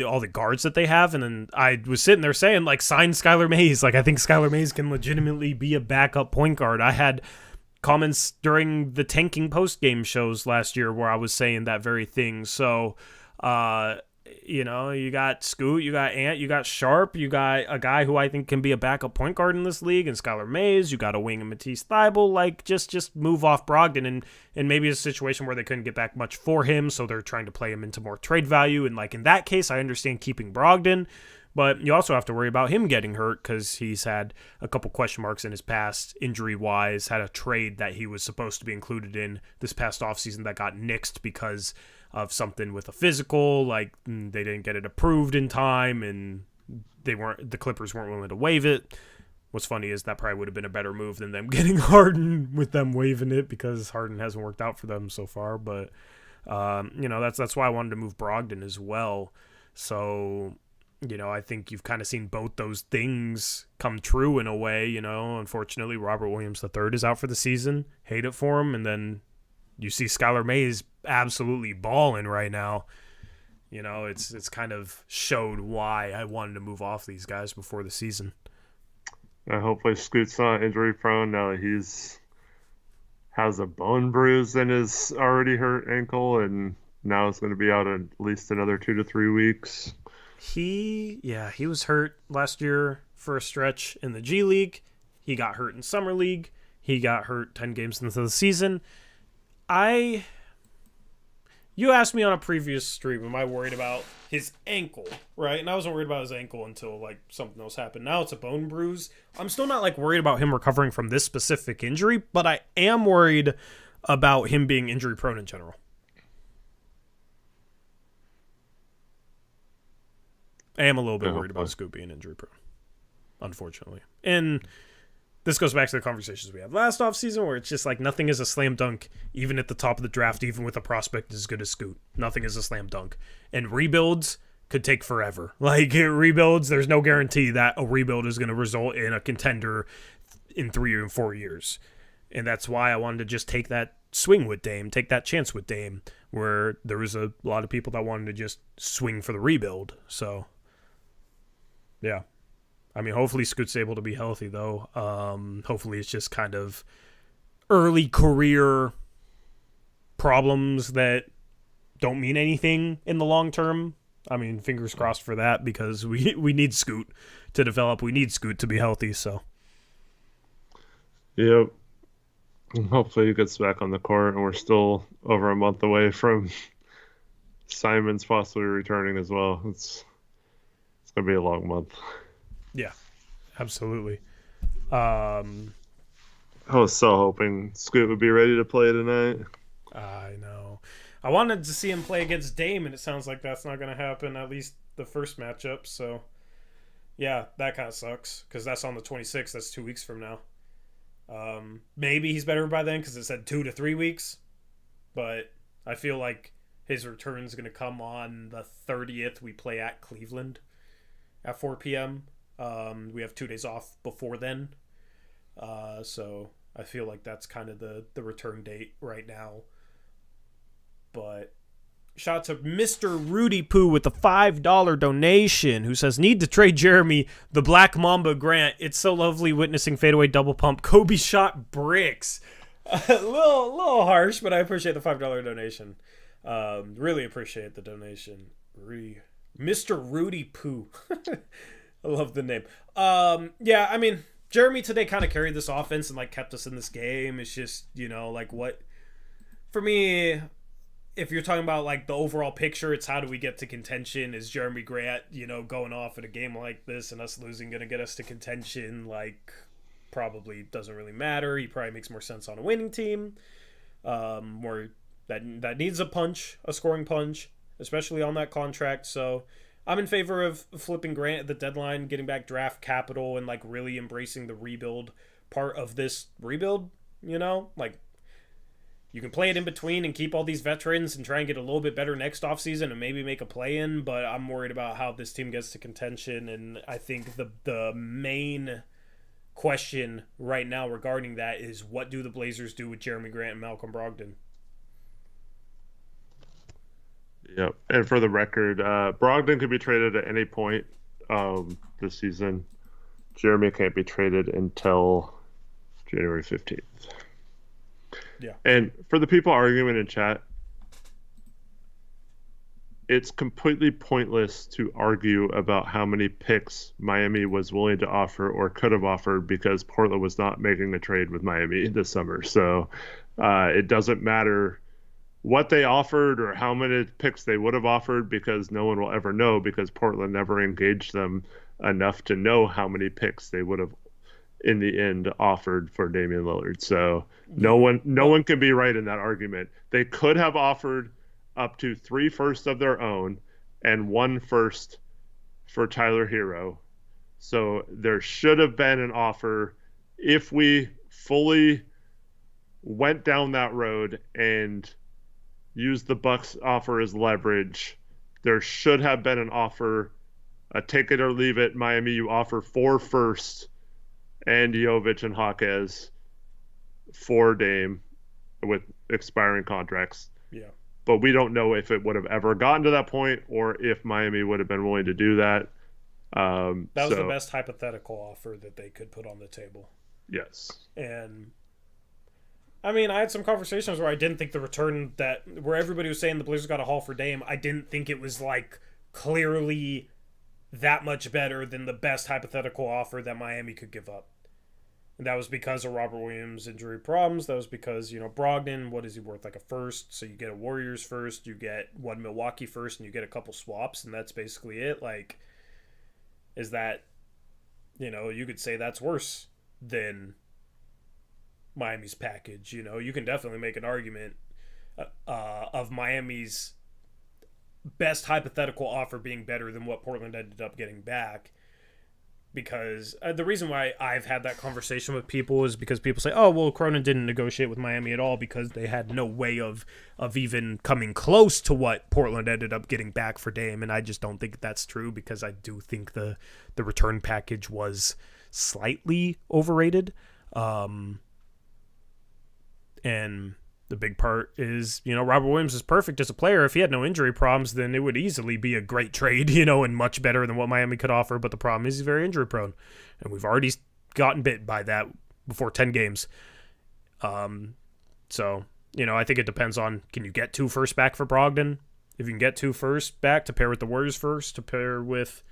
all the guards that they have. And then I was sitting there saying, like, sign Skylar Mays. Like, I think Skylar Mays can legitimately be a backup point guard. I had comments during the tanking post-game shows last year where I was saying that very thing. So, you got Scoot, you got Ant, you got Sharp, you got a guy who I think can be a backup point guard in this league, and Skylar Mays. You got a wing and Matisse Thybulle. Like, just move off Brogdon, and maybe it's a situation where they couldn't get back much for him, so they're trying to play him into more trade value. And like in that case, I understand keeping Brogdon, but you also have to worry about him getting hurt because he's had a couple question marks in his past injury-wise, had a trade that he was supposed to be included in this past offseason that got nixed because of something with a physical, like they didn't get it approved in time, and the Clippers weren't willing to waive it. What's funny is that probably would have been a better move than them getting Harden with them waiving it, because Harden hasn't worked out for them so far. But that's why I wanted to move Brogdon as well. So I think you've kind of seen both those things come true in a way. Unfortunately, Robert Williams III is out for the season. Hate it for him, and then you see Skylar Mays absolutely balling right now. It's kind of showed why I wanted to move off these guys before the season. Hopefully Scoot's not injury prone now that has a bone bruise in his already hurt ankle, and now is going to be out at least another 2 to 3 weeks. He was hurt last year for a stretch in the G League. He got hurt in Summer League. He got hurt 10 games into the season. You asked me on a previous stream, am I worried about his ankle, right? And I wasn't worried about his ankle until like something else happened. Now it's a bone bruise. I'm still not like worried about him recovering from this specific injury, but I am worried about him being injury prone in general. I am a little bit worried about Scoot being injury prone, unfortunately. And this goes back to the conversations we had last offseason where it's just like nothing is a slam dunk, even at the top of the draft, even with a prospect as good as Scoot. Nothing is a slam dunk. And rebuilds could take forever. Like, rebuilds, there's no guarantee that a rebuild is going to result in a contender in 3 or 4 years. And that's why I wanted to just take that swing with Dame, take that chance with Dame, where there was a lot of people that wanted to just swing for the rebuild. So, yeah. I mean, hopefully Scoot's able to be healthy, though. Hopefully it's just kind of early career problems that don't mean anything in the long term. I mean, fingers crossed for that because we need Scoot to develop. We need Scoot to be healthy, so. Yep. Hopefully he gets back on the court, and we're still over a month away from Simon's possibly returning as well. It's going to be a long month. Yeah, absolutely. I was so hoping Scoot would be ready to play tonight. I know. I wanted to see him play against Dame, and it sounds like that's not going to happen, at least the first matchup. So, yeah, that kind of sucks, because that's on the 26th. That's 2 weeks from now. Maybe he's better by then, because it said 2 to 3 weeks. But I feel like his return's going to come on the 30th. We play at Cleveland at 4 p.m. We have 2 days off before then. So I feel like that's kind of the return date right now. But shout out to Mr. Rudy Poo with the $5 donation who says, need to trade Jeremy, the Black Mamba Grant. It's so lovely witnessing fadeaway double pump. Kobe shot bricks. A little harsh, but I appreciate the $5 donation. Really appreciate the donation. Mr. Rudy Poo. I love the name. Yeah, I mean, Jeremy today kind of carried this offense and like kept us in this game. It's just, like what for me, if you're talking about like the overall picture, it's how do we get to contention? Is Jeremy Grant, going off in a game like this and us losing going to get us to contention? Like, probably doesn't really matter. He probably makes more sense on a winning team, more that needs a scoring punch, especially on that contract. So I'm in favor of flipping Grant at the deadline, getting back draft capital, and like really embracing the rebuild part of this rebuild. Like, you can play it in between and keep all these veterans and try and get a little bit better next offseason and maybe make a play-in, but I'm worried about how this team gets to contention, and I think the main question right now regarding that is what do the Blazers do with Jeremy Grant and Malcolm Brogdon? Yep. And for the record, Brogdon could be traded at any point this season. Jeremy can't be traded until January 15th. Yeah. And for the people arguing in chat, it's completely pointless to argue about how many picks Miami was willing to offer or could have offered because Portland was not making a trade with Miami this summer. So it doesn't matter what they offered or how many picks they would have offered because no one will ever know because Portland never engaged them enough to know how many picks they would have in the end offered for Damian Lillard. So no one can be right in that argument. They could have offered up to 3 firsts of their own and 1 first for Tyler Hero. So there should have been an offer if we fully went down that road and used the Bucks offer as leverage. There should have been an offer, a take it or leave it. Miami, you offer 4 firsts and Jovic and Jaquez for Dame with expiring contracts. Yeah. But we don't know if it would have ever gotten to that point or if Miami would have been willing to do that. That was the best hypothetical offer that they could put on the table. Yes. And I mean, I had some conversations where I didn't think the return where everybody was saying the Blazers got a haul for Dame, I didn't think it was like clearly that much better than the best hypothetical offer that Miami could give up. And that was because of Robert Williams' injury problems. That was because, Brogdon, what is he worth? Like a first. So you get a Warriors first, you get one Milwaukee first, and you get a couple swaps, and that's basically it. Like, is that, you could say that's worse than Miami's package. You can definitely make an argument of Miami's best hypothetical offer being better than what Portland ended up getting back. Because the reason why I've had that conversation with people is because people say, oh, well, Cronin didn't negotiate with Miami at all because they had no way of even coming close to what Portland ended up getting back for Dame. And I just don't think that's true, because I do think the return package was slightly overrated. And the big part is, Robert Williams is perfect as a player. If he had no injury problems, then it would easily be a great trade, and much better than what Miami could offer. But the problem is he's very injury prone. And we've already gotten bit by that before 10 games. So, I think it depends on, can you get 2 firsts back for Brogdon? If you can get 2 firsts back to pair with the Warriors first, to pair with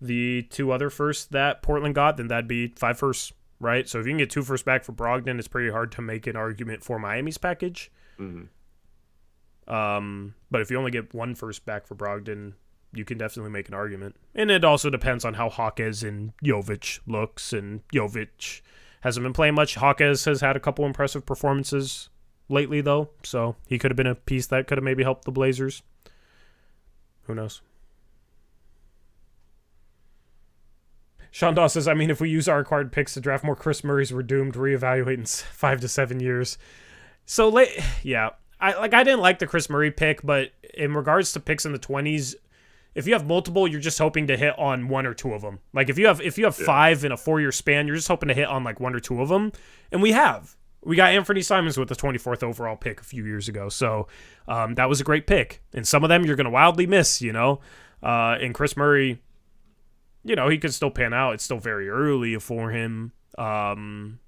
the 2 other firsts that Portland got, then that'd be 5 firsts. Right, so if you can get 2 firsts back for Brogdon, it's pretty hard to make an argument for Miami's package. Mm-hmm. But if you only get 1 first back for Brogdon, you can definitely make an argument. And it also depends on how Hawkes and Jovic looks, and Jovic hasn't been playing much. Hawkes has had a couple impressive performances lately, though, so he could have been a piece that could have maybe helped the Blazers. Who knows? Sean Daw says, if we use our acquired picks to draft more Chris Murrays, we're doomed. Reevaluate in 5 to 7 years. So, yeah. I didn't like the Chris Murray pick, but in regards to picks in the 20s, if you have multiple, you're just hoping to hit on 1 or 2 of them. Like, if you have 5 in a 4-year span, you're just hoping to hit on, 1 or 2 of them. And we have. We got Anthony Simons with the 24th overall pick a few years ago. So, that was a great pick. And some of them you're going to wildly miss, And Chris Murray, he could still pan out. It's still very early for him. But,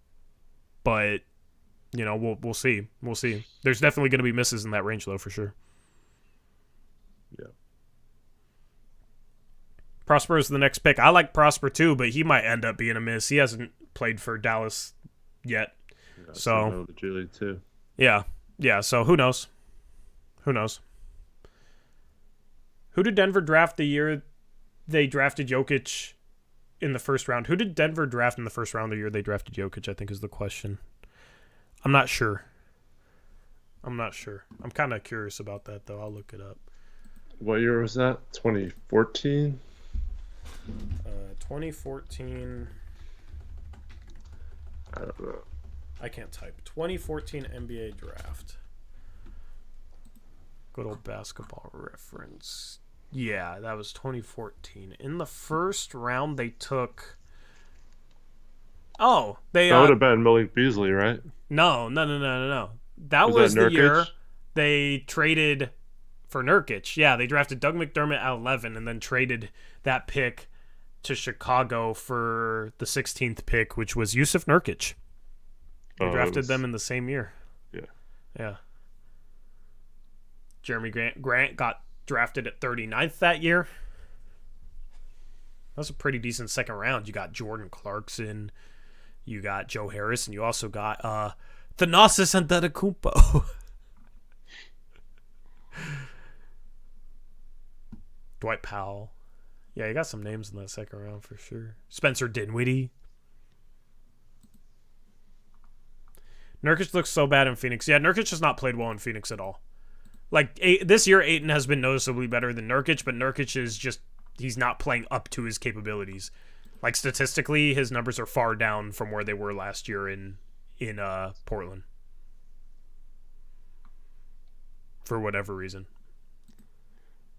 we'll see. We'll see. There's definitely going to be misses in that range, though, for sure. Yeah. Prosper is the next pick. I like Prosper, too, but he might end up being a miss. He hasn't played for Dallas yet. Yeah, so, the G League, too. Yeah. Yeah, so who knows? Who knows? Who did Denver draft the year they drafted Jokic in the first round? Who did Denver draft in the first round the year they drafted Jokic, I think is the question. I'm not sure. I'm kind of curious about that, though. I'll look it up. What year was that? 2014? 2014. I don't know. I can't type. 2014 NBA draft. Good old Basketball Reference. Yeah, that was 2014. In the first round, they took... Oh, they... That would have been Malik Beasley, right? No. That was the year they traded for Nurkic. Yeah, they drafted Doug McDermott at 11 and then traded that pick to Chicago for the 16th pick, which was Yusuf Nurkic. They drafted them in the same year. Yeah. Jeremy Grant got drafted at 39th that year. That was a pretty decent second round. You got Jordan Clarkson, you got Joe Harris, and you also got Thanasis Antetokounmpo. Dwight Powell. Yeah, you got some names in that second round for sure. Spencer Dinwiddie. Nurkic looks so bad in Phoenix. Yeah, Nurkic has not played well in Phoenix at all. This year, Ayton has been noticeably better than Nurkic, but Nurkic is just, he's not playing up to his capabilities. Statistically, his numbers are far down from where they were last year in Portland. For whatever reason.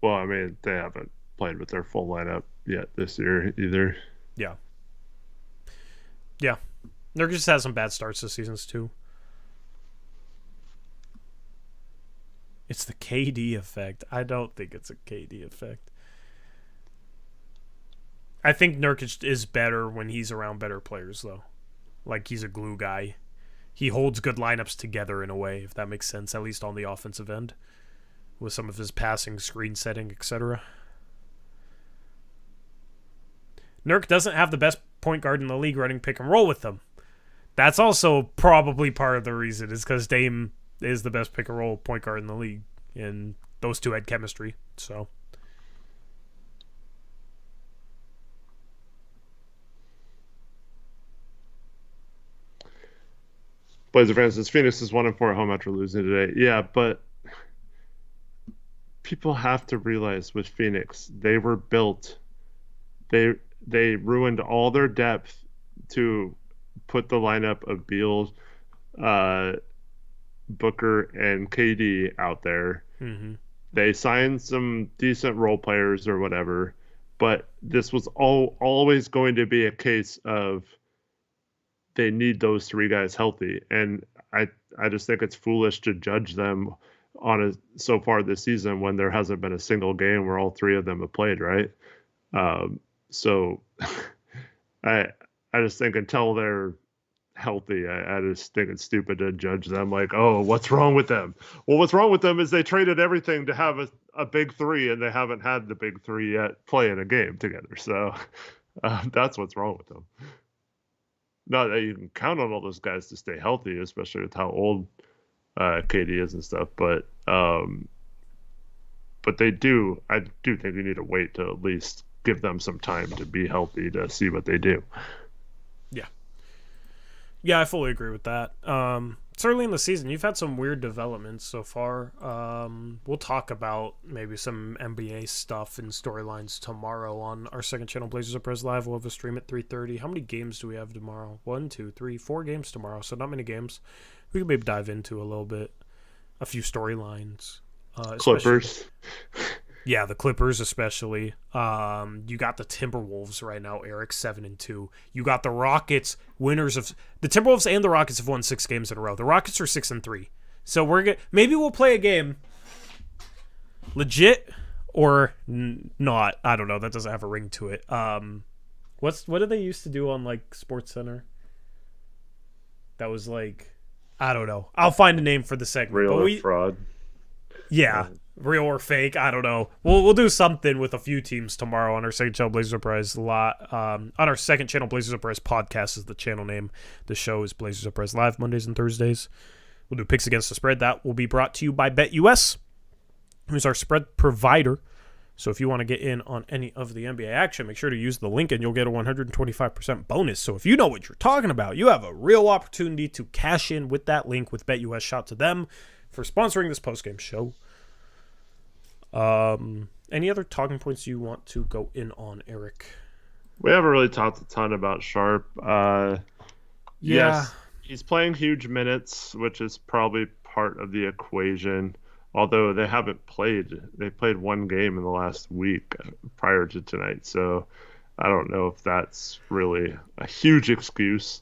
Well, I mean, they haven't played with their full lineup yet this year either. Yeah. Nurkic just had some bad starts this season, too. It's the KD effect. I don't think it's a KD effect. I think Nurkic is better when he's around better players, though. He's a glue guy. he holds good lineups together in a way, if that makes sense, at least on the offensive end, with some of his passing, screen setting, etc. Nurk doesn't have the best point guard in the league running pick and roll with them. That's also probably part of the reason, is because Dame is the best pick and roll point guard in the league, and those two had chemistry. So, Blazer fans, says Phoenix is 1-4 at home after losing today. Yeah, but people have to realize with Phoenix, they were built. They ruined all their depth to put the lineup of Beal, Booker, and KD out there. mm-hmm. They signed some decent role players or whatever, but this was always going to be a case of they need those three guys healthy, and I just think it's foolish to judge them so far this season when there hasn't been a single game where all three of them have played, right? So I just think until they're healthy, I just think it's stupid to judge them like, oh, what's wrong with them? Well, what's wrong with them is they traded everything to have a big three, and they haven't had the big three yet play in a game together. So that's what's wrong with them. Not that you can count on all those guys to stay healthy, especially with how old KD is and stuff. But they do. I do think you need to wait to at least give them some time to be healthy to see what they do. Yeah, I fully agree with that. It's early in the season. You've had some weird developments so far. We'll talk about maybe some NBA stuff and storylines tomorrow on our second channel, Blazers Uprise Live. We'll have a stream at 3:30. How many games do we have tomorrow? 1, 2, 3, 4 games tomorrow, so not many games. We can maybe dive into a little bit, a few storylines. Clippers. Yeah, the Clippers especially. You got the Timberwolves right now, Eric, 7-2. You got the Rockets, winners of the Timberwolves and the Rockets have won 6 games in a row. The Rockets are 6-3. So maybe we'll play a game, legit or not. I don't know. That doesn't have a ring to it. What did they used to do on like Sports Center? That was like, I don't know. I'll find a name for the segment. Real or fraud? Yeah. Real or fake, I don't know. We'll do something with a few teams tomorrow on our second channel, Blazers Uprise. On our second channel, Blazers Uprise Podcast is the channel name. The show is Blazers Uprise Live Mondays and Thursdays. We'll do picks against the spread. That will be brought to you by BetUS, who's our spread provider. So if you want to get in on any of the NBA action, make sure to use the link and you'll get a 125% bonus. So if you know what you're talking about, you have a real opportunity to cash in with that link with BetUS. Shout to them for sponsoring this postgame show. Any other talking points you want to go in on, Eric? We haven't really talked a ton about Sharp. Yes, he's playing huge minutes, which is probably part of the equation. Although they haven't played, they played one game in the last week prior to tonight. So I don't know if that's really a huge excuse.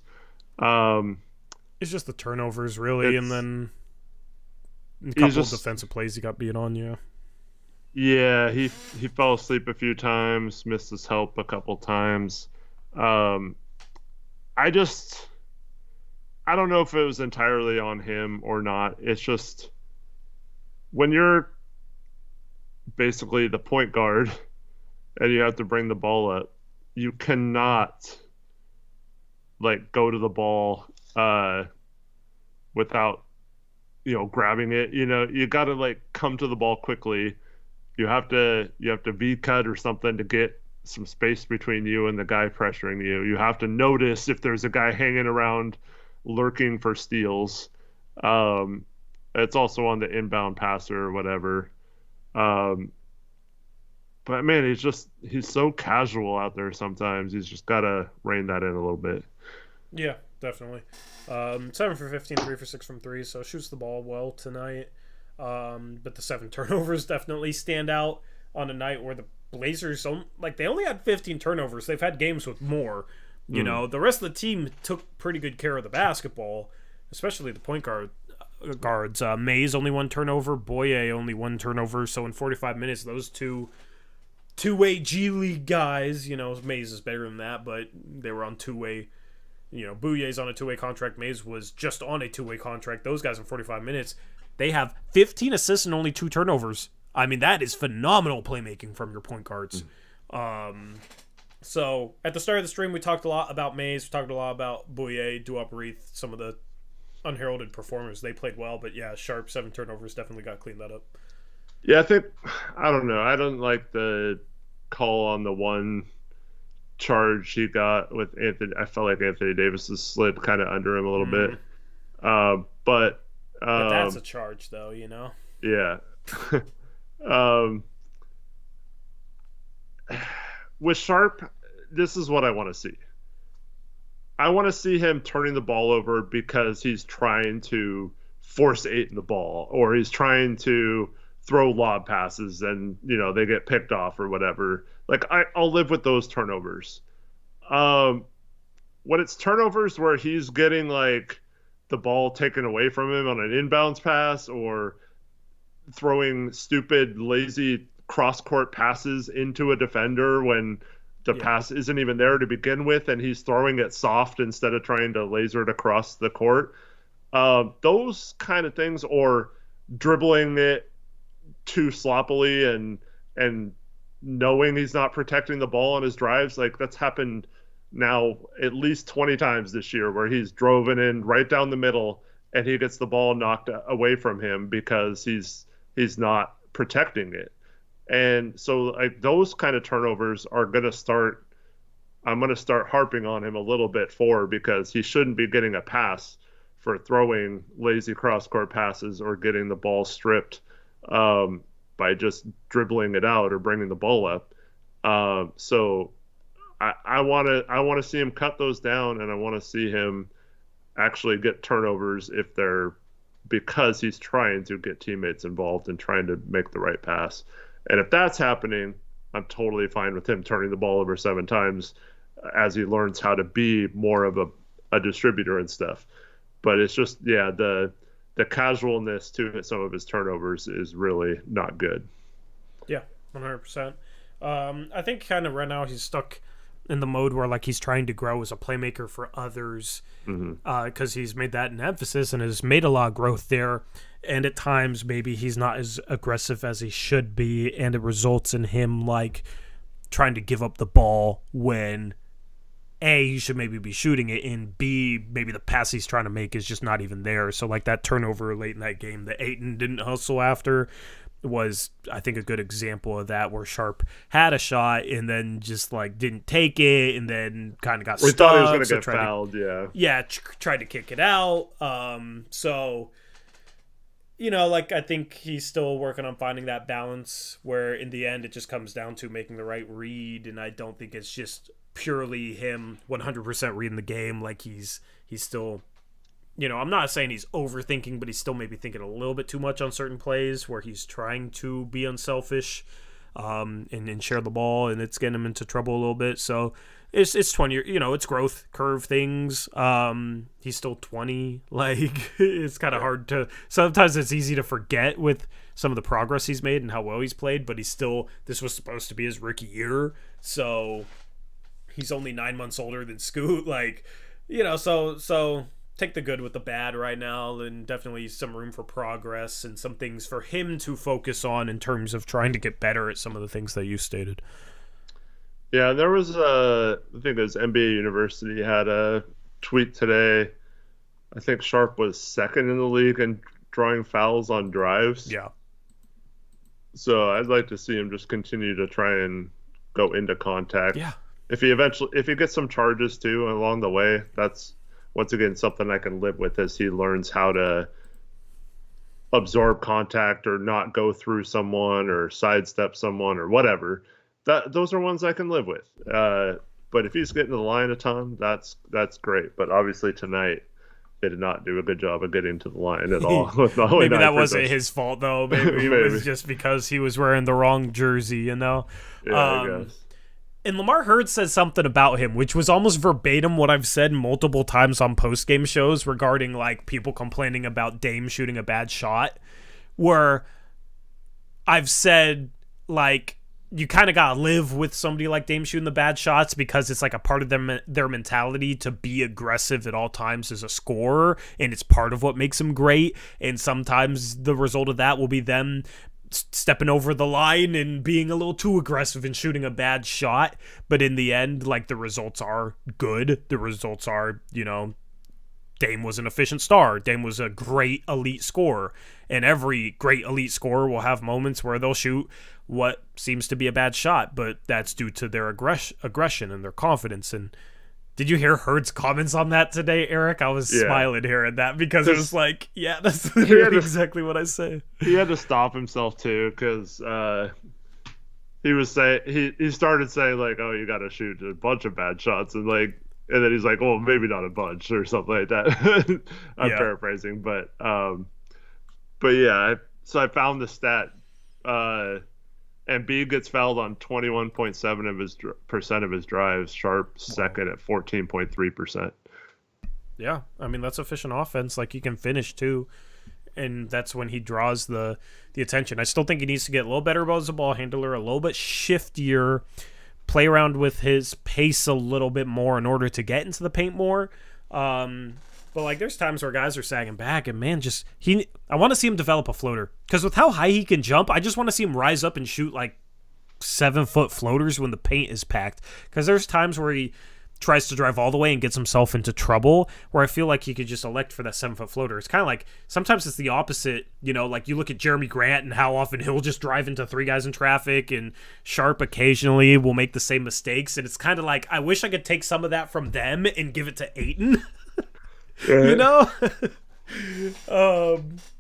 It's just the turnovers, really, and then a couple of defensive plays he got beat on, yeah. Yeah, he fell asleep a few times, missed his help a couple times. I don't know if it was entirely on him or not. It's just when you're basically the point guard and you have to bring the ball up, you cannot like go to the ball without grabbing it. You got to like come to the ball quickly. You have to V cut or something to get some space between you and the guy pressuring you. You have to notice if there's a guy hanging around lurking for steals. It's also on the inbound passer or whatever. But man, he's so casual out there sometimes. He's just got to rein that in a little bit. Yeah, definitely. 7 for 15, 3 for 6 from 3, so shoots the ball well tonight. But the 7 turnovers definitely stand out on a night where the Blazers they only had 15 turnovers. They've had games with more. You know, the rest of the team took pretty good care of the basketball, especially the point guards. Mays only 1 turnover, Boye only 1 turnover. So in 45 minutes, those two-way G League guys, Mays is better than that, but they were on two-way Bouyer's on a two-way contract. Mays was just on a two-way contract. Those guys in 45 minutes, they have 15 assists and only 2 turnovers. I mean, that is phenomenal playmaking from your point guards. So at the start of the stream, we talked a lot about Mays. We talked a lot about Bouye, Duop Reith, some of the unheralded performers. They played well, but yeah, Sharp 7 turnovers definitely got cleaned that up. Yeah, I don't know. I don't like the call on the one charge he got with Anthony. I felt like Anthony Davis has slid kind of under him a little bit. But that's a charge, though, Yeah. With Sharp, this is what I want to see. I want to see him turning the ball over because he's trying to force Ayton the ball, or he's trying to throw lob passes and, they get picked off or whatever. Like, I'll live with those turnovers. When it's turnovers where he's getting, like, the ball taken away from him on an inbounds pass or throwing stupid, lazy cross-court passes into a defender when the pass isn't even there to begin with, and he's throwing it soft instead of trying to laser it across the court. Those kind of things, or dribbling it too sloppily and knowing he's not protecting the ball on his drives, like that's happened now at least 20 times this year, where he's driven in right down the middle and he gets the ball knocked away from him because he's not protecting it. And so, like, those kind of turnovers are going to start. I'm going to start harping on him a little bit because he shouldn't be getting a pass for throwing lazy cross-court passes or getting the ball stripped by just dribbling it out or bringing the ball up. So I want to see him cut those down, and I want to see him actually get turnovers because he's trying to get teammates involved and trying to make the right pass. And if that's happening, I'm totally fine with him turning the ball over 7 times as he learns how to be more of a distributor and stuff. But it's just, the casualness to some of his turnovers is really not good. Yeah, 100%. I think kind of right now he's stuck in the mode where, like, he's trying to grow as a playmaker for others because he's made that an emphasis and has made a lot of growth there. And at times, maybe he's not as aggressive as he should be, and it results in him, like, trying to give up the ball when, A, he should maybe be shooting it, and B, maybe the pass he's trying to make is just not even there. So, like, that turnover late in that game that Ayton didn't hustle after was, I think, a good example of that, where Sharp had a shot and then just, like, didn't take it and then kind of got stuck. We thought he was going to get fouled, Yeah, tried to kick it out. So... I think he's still working on finding that balance where in the end it just comes down to making the right read, and I don't think it's just purely him 100% reading the game. Like he's still, I'm not saying he's overthinking, but he's still maybe thinking a little bit too much on certain plays where he's trying to be unselfish and share the ball, and it's getting him into trouble a little bit. So it's 20, it's growth curve things. He's still 20. Like, it's kind of hard to, sometimes it's easy to forget with some of the progress he's made and how well he's played, but this was supposed to be his rookie year. So he's only 9 months older than Scoot. Like, so take the good with the bad right now, and definitely some room for progress and some things for him to focus on in terms of trying to get better at some of the things that you stated. Yeah, there was I think it was NBA University had a tweet today. I think Sharp was second in the league in drawing fouls on drives. Yeah. So I'd like to see him just continue to try and go into contact. Yeah. If he gets some charges too along the way, that's once again something I can live with as he learns how to absorb contact or not go through someone or sidestep someone or whatever. Those are ones I can live with. But if he's getting to the line a ton, that's great. But obviously tonight they did not do a good job of getting to the line at all. Maybe that wasn't his fault though. Maybe it was just because he was wearing the wrong jersey, Yeah, I guess. And Lamar Hurd said something about him, which was almost verbatim what I've said multiple times on post-game shows regarding, like, people complaining about Dame shooting a bad shot, where I've said, like, you kind of gotta live with somebody like Dame shooting the bad shots because it's like a part of their mentality to be aggressive at all times as a scorer, and it's part of what makes him great. And sometimes the result of that will be them stepping over the line and being a little too aggressive and shooting a bad shot. But in the end, like, the results are good. The results are, Dame was an efficient star. Dame was a great elite scorer. And every great elite scorer will have moments where they'll shoot what seems to be a bad shot, but that's due to their aggression and their confidence. And did you hear Hurd's comments on that today, Eric? I was smiling hearing that because it was like, yeah, that's literally exactly what I say. He had to stop himself too, because he was saying he started saying like, "Oh, you got to shoot a bunch of bad shots," and then he's like, "Well, maybe not a bunch," or something like that. I'm paraphrasing, but yeah. So I found the stat. Embiid gets fouled on 21.7% of his drives. Sharp second at 14.3%. Yeah, I mean, that's efficient offense. Like, he can finish too, and that's when he draws the attention. I still think he needs to get a little better as a ball handler, a little bit shiftier, play around with his pace a little bit more in order to get into the paint more. But like, there's times where guys are sagging back, and man, I want to see him develop a floater, because with how high he can jump, I just want to see him rise up and shoot like 7-foot floaters when the paint is packed. Because there's times where he tries to drive all the way and gets himself into trouble, where I feel like he could just elect for that 7-foot floater. It's kind of like, sometimes it's the opposite, like you look at Jeremy Grant and how often he'll just drive into 3 guys in traffic, and Sharp occasionally will make the same mistakes. And it's kind of like, I wish I could take some of that from them and give it to Ayton.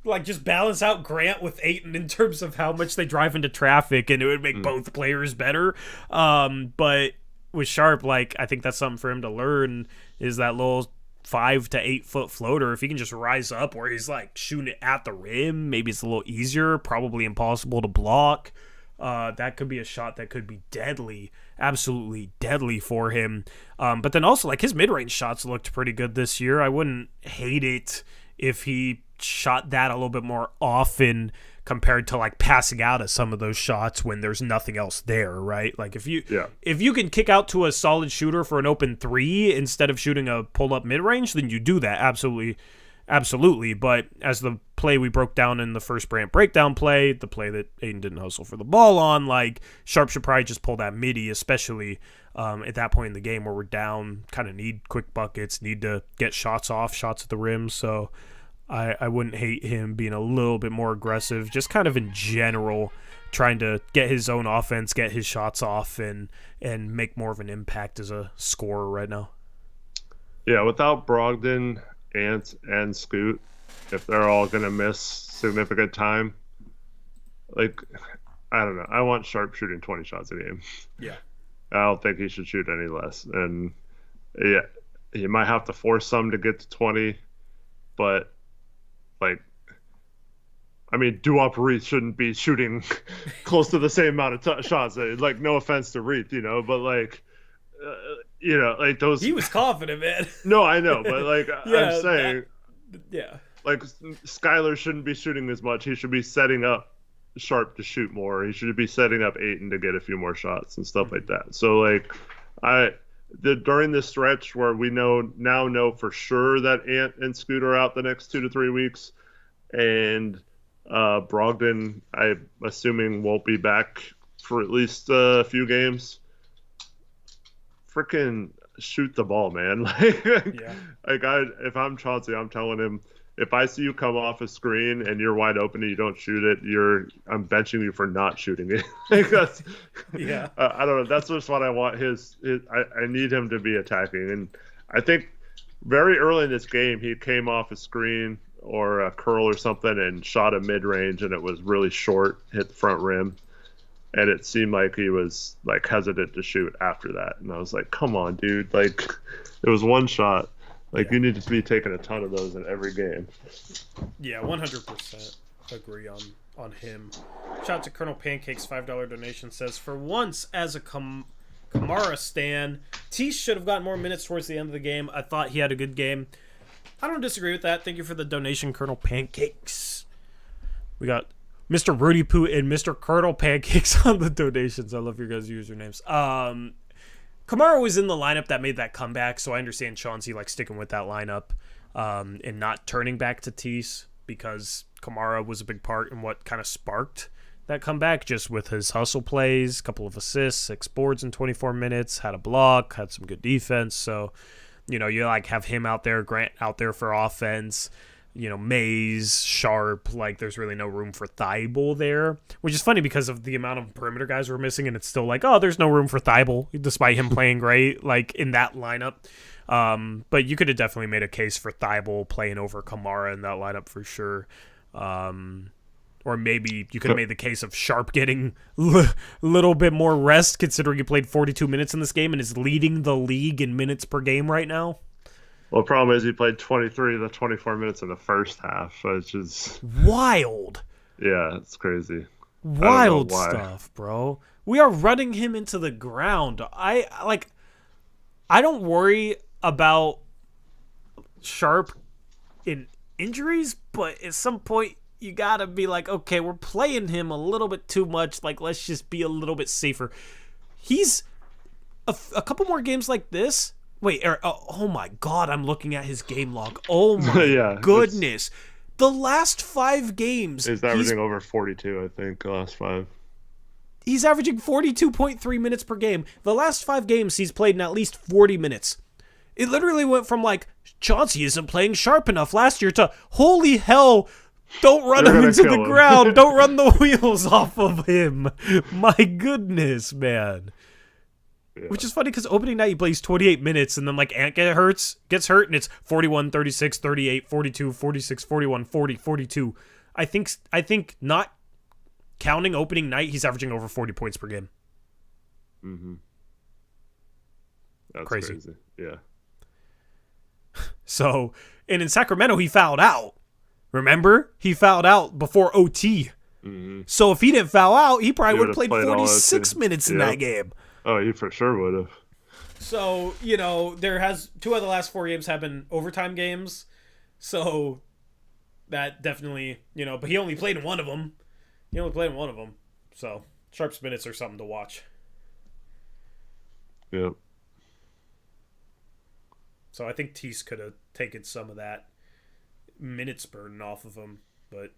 Like, just balance out Grant with Ayton in terms of how much they drive into traffic, and it would make both players better. But with Sharp, like, I think that's something for him to learn, is that little 5 to 8 foot floater. If he can just rise up where he's like shooting it at the rim, maybe it's a little easier, probably impossible to block. That could be a shot that could be deadly, absolutely deadly for him. But then also, like, his mid-range shots looked pretty good this year. I wouldn't hate it if he shot that a little bit more often compared to like passing out at some of those shots when there's nothing else there, right? Like, if you can kick out to a solid shooter for an open 3 instead of shooting a pull-up mid-range, then you do that, absolutely. But as the play we broke down in the first Brant breakdown play, the play that Ayton didn't hustle for the ball on, like, Sharp should probably just pull that midi, especially at that point in the game where we're down, kind of need quick buckets, need to get shots at the rim. So I wouldn't hate him being a little bit more aggressive, just kind of in general, trying to get his own offense, get his shots off, and make more of an impact as a scorer right now. Yeah, without Brogdon, Ant, and Scoot, if they're all going to miss significant time, like, I don't know. I want Sharp shooting 20 shots a game. Yeah. I don't think he should shoot any less. And, yeah, you might have to force some to get to 20, but, like, I mean, Uprise shouldn't be shooting close to the same amount of shots. Like, no offense to Reith, but, like, like those. He was confident, man. No, I know, but like I'm saying, yeah. Like, Skylar shouldn't be shooting as much. He should be setting up Sharp to shoot more. He should be setting up Ayton to get a few more shots and stuff like that. So, like, during this stretch where we now know for sure that Ant and Scoot are out the next 2 to 3 weeks, and Brogdon, I'm assuming, won't be back for at least a few games. Freaking shoot the ball, man. If I'm Chauncey, I'm telling him, if I see you come off a screen and you're wide open and you don't shoot it, I'm benching you for not shooting it. I don't know. That's just what I want. I need him to be attacking. And I think very early in this game, he came off a screen or a curl or something and shot a mid-range, and it was really short, hit the front rim. And it seemed like he was, like, hesitant to shoot after that. And I was like, come on, dude. Like, it was one shot. Like, you need to be taking a ton of those in every game. Yeah, 100% agree on him. Shout out to Colonel Pancakes, $5 donation, says, for once, as a Kamara stan, T should have gotten more minutes towards the end of the game. I thought he had a good game. I don't disagree with that. Thank you for the donation, Colonel Pancakes. We got Mr. Rudy Poo and Mr. Curdle Pancakes on the donations. I love your guys' usernames. Kamara was in the lineup that made that comeback, so I understand Chauncey like sticking with that lineup and not turning back to Tease because Kamara was a big part in what kind of sparked that comeback, just with his hustle plays, couple of assists, 6 boards in 24 minutes, had a block, had some good defense. So, you like have him out there, Grant out there for offense. Mays, Sharp, like there's really no room for Thibault there, which is funny because of the amount of perimeter guys we're missing, and it's still like, oh, there's no room for Thibault, despite him playing great, like in that lineup. But you could have definitely made a case for Thibault playing over Kamara in that lineup for sure. Or maybe you could have made the case of Sharp getting a little bit more rest, considering he played 42 minutes in this game and is leading the league in minutes per game right now. Well, the problem is he played 23 of the 24 minutes in the first half, which is wild. Yeah, it's crazy. Wild stuff, bro. We are running him into the ground. I don't worry about Sharp in injuries, but at some point you gotta be like, okay, we're playing him a little bit too much. Like, let's just be a little bit safer. He's a couple more games like this. Wait, oh my God, I'm looking at his game log. Oh my goodness. The last 5 games. He's averaging over 42, I think, the last 5. He's averaging 42.3 minutes per game. The last 5 games, he's played in at least 40 minutes. It literally went from like, Chauncey isn't playing sharp enough last year to, holy hell, don't run him into the ground. Don't run the wheels off of him. My goodness, man. Yeah. Which is funny because opening night he plays 28 minutes and then like Ant gets hurt and it's 41, 36, 38, 42, 46, 41, 40, 42. I think not counting opening night, he's averaging over 40 points per game. Mm-hmm. That's crazy. Yeah. So, and in Sacramento he fouled out. Remember? He fouled out before OT. Mm-hmm. So if he didn't foul out, he probably would have played 46 minutes in that game. Oh, he for sure would have. So, there has 2 of the last 4 games have been overtime games. So that definitely, but he only played in one of them. So Sharp's minutes are something to watch. Yep. So I think Tease could have taken some of that minutes burden off of him. But,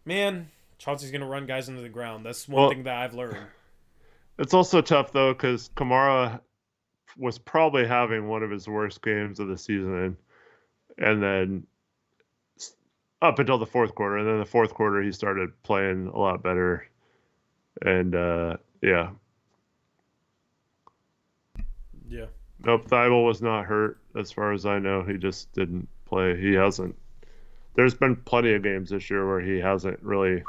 man, Chauncey's going to run guys into the ground. That's one thing that I've learned. It's also tough, though, because Kamara was probably having one of his worst games of the season. And then up until the fourth quarter. And then the fourth quarter, he started playing a lot better. And, yeah. Yeah. Nope, Thibault was not hurt, as far as I know. He just didn't play. He hasn't. There's been plenty of games this year where he hasn't really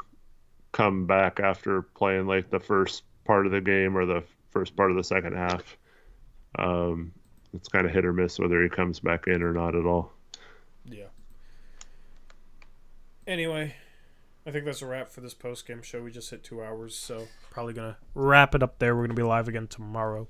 come back after playing like the first part of the game or the first part of the second half. It's kind of hit or miss whether he comes back in or not at all. Yeah. Anyway, I think that's a wrap for this post-game show. We just hit 2 hours, so probably going to wrap it up there. We're going to be live again tomorrow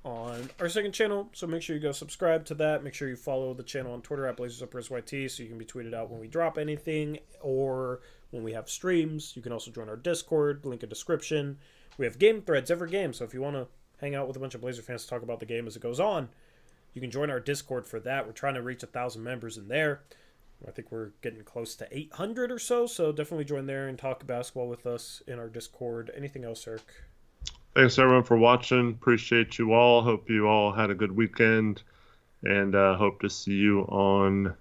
on our second channel, so make sure you go subscribe to that. Make sure you follow the channel on Twitter at BlazersUprisYT so you can be tweeted out when we drop anything or when we have streams. You can also join our Discord, link in description. We have game threads every game, so if you want to hang out with a bunch of Blazer fans to talk about the game as it goes on, you can join our Discord for that. We're trying to reach 1,000 members in there. I think we're getting close to 800 or so definitely join there and talk basketball with us in our Discord. Anything else, Eric? Thanks, everyone, for watching. Appreciate you all. Hope you all had a good weekend, and hope to see you on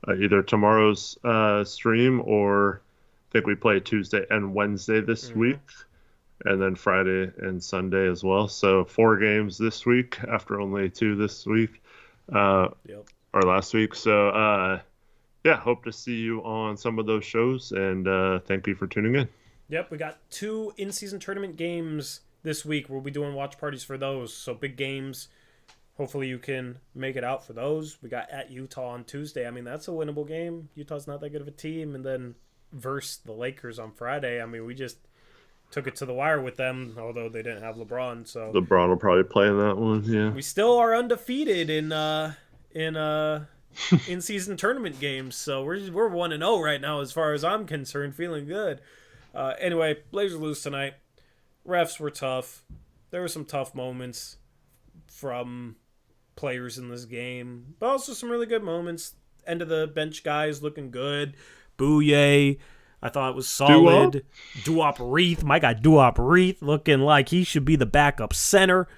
either tomorrow's stream or I think we play Tuesday and Wednesday this week, and then Friday and Sunday as well. So 4 games this week after only 2 this week or last week. So, yeah, hope to see you on some of those shows, and thank you for tuning in. Yep, we got 2 in-season tournament games this week. We'll be doing watch parties for those, so big games. Hopefully you can make it out for those. We got at Utah on Tuesday. I mean, that's a winnable game. Utah's not that good of a team. And then versus the Lakers on Friday. I mean, we just took it to the wire with them, although they didn't have LeBron. So LeBron will probably play in that one, yeah. We still are undefeated in in-season tournament games. So we're 1-0 right now as far as I'm concerned, feeling good. Anyway, Blazers lose tonight. Refs were tough. There were some tough moments from players in this game, but also some really good moments. End of the bench guys looking good. Bouye, I thought it was solid. Duop Reith, my guy Duop Reith, looking like he should be the backup center.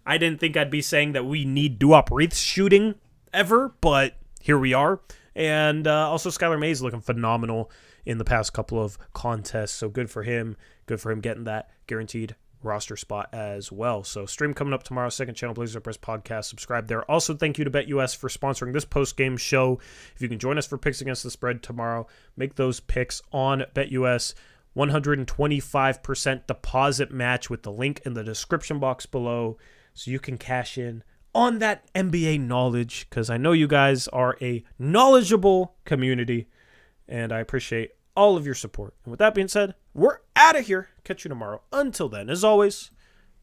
I didn't think I'd be saying that we need Duop Reith shooting ever, but here we are. And also Skylar Mays looking phenomenal in the past couple of contests, so good for him. Good for him getting that guaranteed roster spot as well. So stream coming up tomorrow, second channel Blazers Uprise podcast. Subscribe there. Also, thank you to BetUS for sponsoring this post-game show. If you can join us for picks against the spread tomorrow, make those picks on BetUS. 125% deposit match with the link in the description box below, so you can cash in on that NBA knowledge, because I know you guys are a knowledgeable community, and I appreciate all of your support. And with that being said, we're out of here. Catch you tomorrow. Until then, as always,